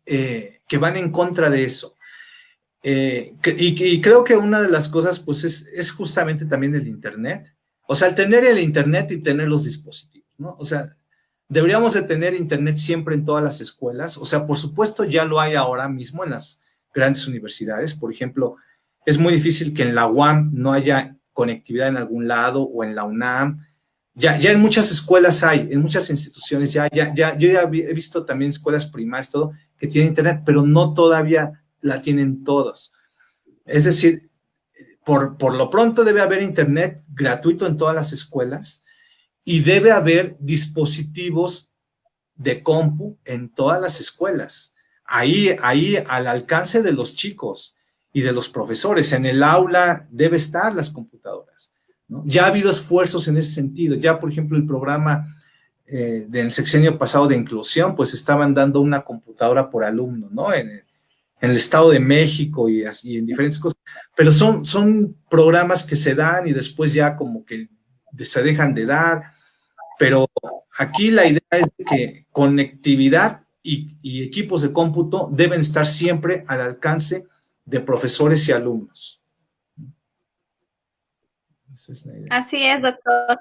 en contra de eso. Y creo que una de las cosas, pues, es justamente también el Internet. O sea, el tener el Internet y tener los dispositivos, ¿no? O sea, deberíamos de tener Internet siempre en todas las escuelas. O sea, por supuesto, ya lo hay ahora mismo en las grandes universidades. Por ejemplo, es muy difícil que en la UAM no haya conectividad en algún lado o en la UNAM. Ya en muchas escuelas hay, en muchas instituciones yo ya he visto también escuelas primarias, todo, que tienen Internet, pero no todavía la tienen todos. Es decir, por lo pronto debe haber Internet gratuito en todas las escuelas y debe haber dispositivos de compu en todas las escuelas. Ahí al alcance de los chicos y de los profesores. En el aula debe estar las computadoras, ¿no? Ya ha habido esfuerzos en ese sentido. Ya, por ejemplo, el programa del sexenio pasado de inclusión, pues estaban dando una computadora por alumno, ¿no? En el Estado de México y así, en diferentes cosas. Pero son programas que se dan y después ya como que se dejan de dar. Pero aquí la idea es que conectividad y equipos de cómputo deben estar siempre al alcance de profesores y alumnos. Esa es la idea. Así es, doctor.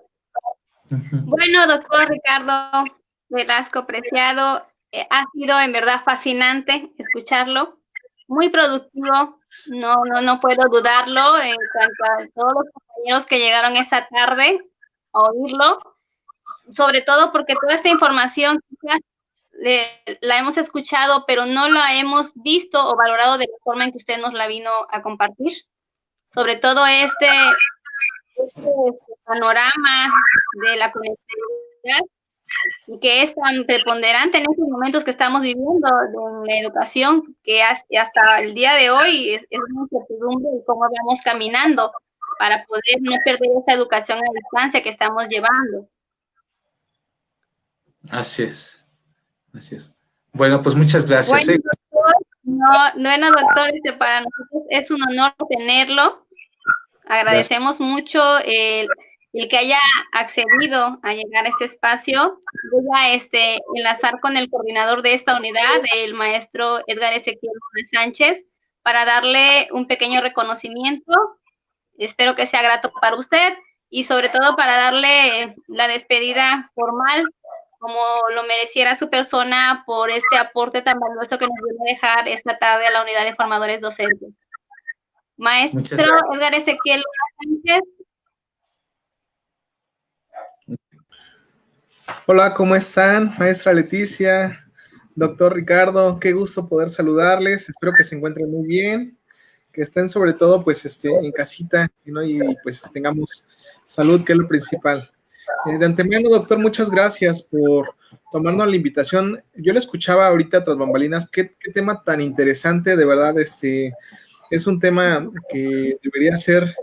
Bueno, doctor Ricardo Velasco Preciado, ha sido en verdad fascinante escucharlo, muy productivo, no puedo dudarlo en cuanto a todos los compañeros que llegaron esta tarde a oírlo, sobre todo porque toda esta información quizás la hemos escuchado, pero no la hemos visto o valorado de la forma en que usted nos la vino a compartir. Sobre todo este panorama de la conectividad y que es tan preponderante en estos momentos que estamos viviendo en la educación, que hasta el día de hoy es una incertidumbre de cómo vamos caminando para poder no perder esa educación a distancia que estamos llevando. Así es. Bueno, pues muchas gracias. Bueno, doctor, doctor, para nosotros es un honor tenerlo. Agradecemos mucho el que haya accedido a llegar a este espacio. Voy a enlazar con el coordinador de esta unidad, el maestro Edgar Ezequiel Sánchez, para darle un pequeño reconocimiento. Espero que sea grato para usted y sobre todo para darle la despedida formal, como lo mereciera su persona, por este aporte tan valioso que nos viene a dejar esta tarde a la unidad de formadores docentes. Maestro Edgar Ezequiel Sánchez. Hola, ¿cómo están? Maestra Leticia, doctor Ricardo, qué gusto poder saludarles. Espero que se encuentren muy bien, que estén sobre todo pues en casita, ¿no? Y pues tengamos salud, que es lo principal. De antemano, doctor, muchas gracias por tomarnos la invitación. Yo le escuchaba ahorita tras bambalinas, qué tema tan interesante, de verdad, es un tema que debería ser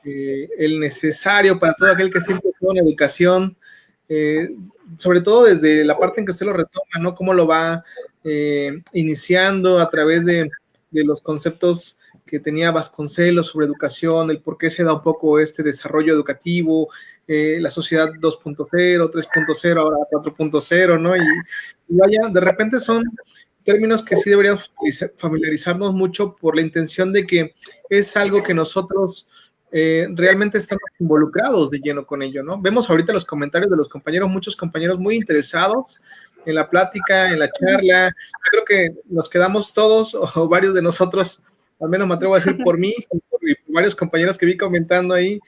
el necesario para todo aquel que esté interesado en educación, sobre todo desde la parte en que usted lo retoma, ¿no? Cómo lo va iniciando a través de los conceptos que tenía Vasconcelos sobre educación, el por qué se da un poco este desarrollo educativo, la sociedad 2.0, 3.0, ahora 4.0, ¿no? Y vaya, de repente son términos que sí deberíamos familiarizarnos mucho por la intención de que es algo que nosotros realmente estamos involucrados de lleno con ello, ¿no? Vemos ahorita los comentarios de los compañeros, muchos compañeros muy interesados en la plática, en la charla. Yo creo que nos quedamos todos o varios de nosotros, al menos me atrevo a decir por mí y por varios compañeros que vi comentando ahí,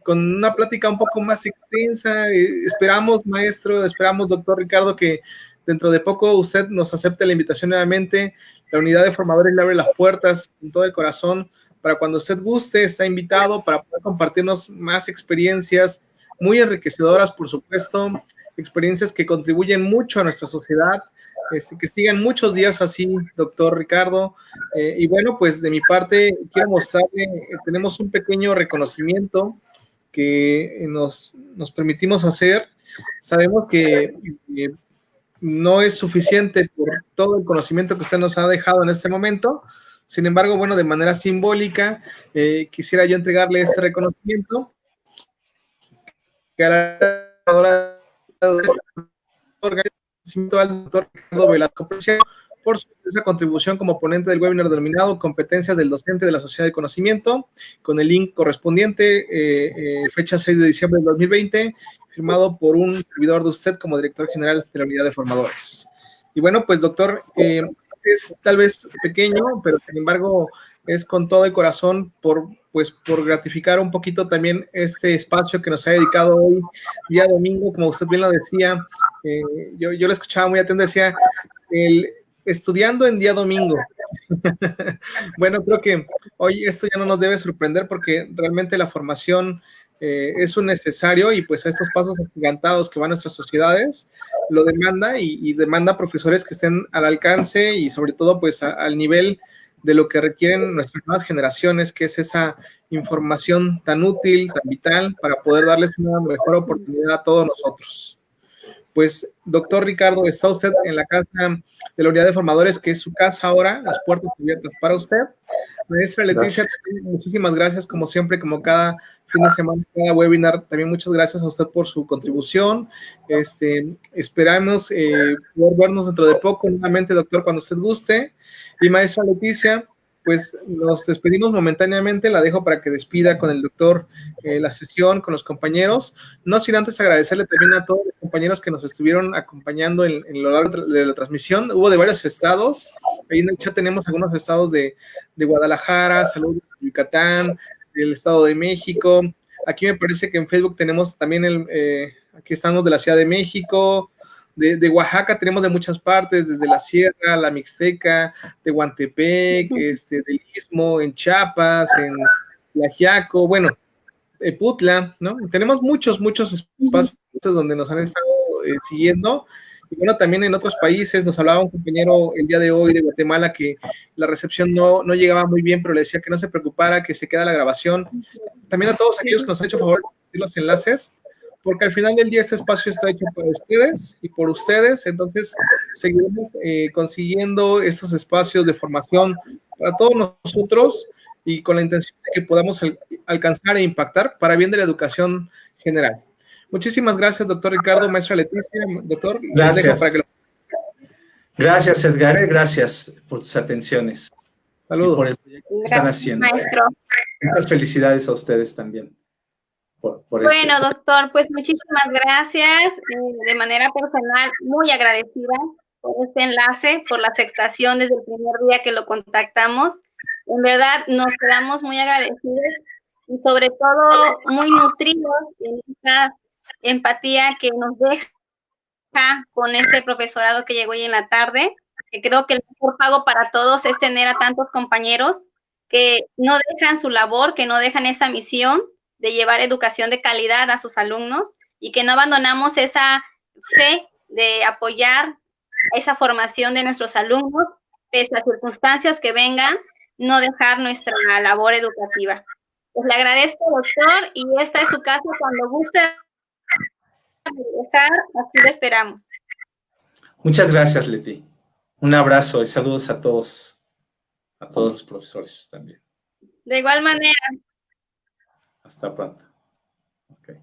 con una plática un poco más extensa. Esperamos, maestro, esperamos, doctor Ricardo, que dentro de poco usted nos acepte la invitación nuevamente. La unidad de formadores le abre las puertas con todo el corazón. Para cuando usted guste, está invitado para poder compartirnos más experiencias muy enriquecedoras, por supuesto, experiencias que contribuyen mucho a nuestra sociedad, que sigan muchos días así, doctor Ricardo. Y bueno, pues de mi parte quiero mostrarle, tenemos un pequeño reconocimiento que nos permitimos hacer. Sabemos que no es suficiente por todo el conocimiento que usted nos ha dejado en este momento. Sin embargo, bueno, de manera simbólica, quisiera yo entregarle este reconocimiento que a la al doctor Ricardo Velasco Preciado por su contribución como ponente del webinar denominado Competencias del Docente de la Sociedad de Conocimiento, con el link correspondiente, fecha 6 de diciembre del 2020, firmado por un servidor de usted como director general de la Unidad de Formadores. Y bueno, pues doctor, es tal vez pequeño, pero sin embargo es con todo el corazón por gratificar un poquito también este espacio que nos ha dedicado hoy, día domingo, como usted bien lo decía. Yo lo escuchaba muy atento, decía, estudiando en día domingo. Bueno, creo que hoy esto ya no nos debe sorprender porque realmente la formación es un necesario y pues a estos pasos agigantados que van nuestras sociedades lo demanda y demanda profesores que estén al alcance y sobre todo pues al nivel de lo que requieren nuestras nuevas generaciones, que es esa información tan útil, tan vital para poder darles una mejor oportunidad a todos nosotros. Pues, doctor Ricardo, está usted en la casa de la Unidad de Formadores, que es su casa ahora, las puertas abiertas para usted. Maestra Leticia, muchísimas gracias, como siempre, como cada fin de semana, cada webinar, también muchas gracias a usted por su contribución. Esperamos poder vernos dentro de poco nuevamente, doctor, cuando usted guste. Y maestra Leticia, pues nos despedimos momentáneamente, la dejo para que despida con el doctor la sesión, con los compañeros, no sin antes agradecerle también a todos los compañeros que nos estuvieron acompañando en lo largo de la transmisión. Hubo de varios estados, ahí en el chat tenemos algunos estados de Guadalajara, saludos de Yucatán, del Estado de México, aquí me parece que en Facebook tenemos también aquí estamos de la Ciudad de México, de Oaxaca tenemos de muchas partes, desde la Sierra, la Mixteca, de Huantepec, del Istmo, en Chiapas, en Tlaxiaco, bueno, Putla, ¿no? Tenemos muchos espacios donde nos han estado siguiendo, y bueno, también en otros países. Nos hablaba un compañero el día de hoy de Guatemala que la recepción no llegaba muy bien, pero le decía que no se preocupara, que se queda la grabación. También a todos aquellos que nos han hecho favor de compartir los enlaces, porque al final del día este espacio está hecho para ustedes y por ustedes, entonces seguiremos consiguiendo estos espacios de formación para todos nosotros y con la intención de que podamos alcanzar e impactar para bien de la educación general. Muchísimas gracias, doctor Ricardo, maestra Leticia, doctor. Gracias. Para que Gracias, Edgar, gracias por tus atenciones. Saludos. Y por el proyecto que están haciendo. Maestro. Muchas felicidades a ustedes también. Bueno, doctor, pues muchísimas gracias. De manera personal, muy agradecida por este enlace, por la aceptación desde el primer día que lo contactamos. En verdad, nos quedamos muy agradecidos y sobre todo muy nutridos en esta empatía que nos deja con este profesorado que llegó hoy en la tarde, que creo que el mejor pago para todos es tener a tantos compañeros que no dejan su labor, que no dejan esa misión de llevar educación de calidad a sus alumnos y que no abandonamos esa fe de apoyar esa formación de nuestros alumnos, pese a circunstancias que vengan, no dejar nuestra labor educativa. Pues le agradezco, doctor, y esta es su casa. Cuando guste regresar, aquí lo esperamos. Muchas gracias, Leti. Un abrazo y saludos a todos los profesores también. De igual manera. Hasta pronto. Okay.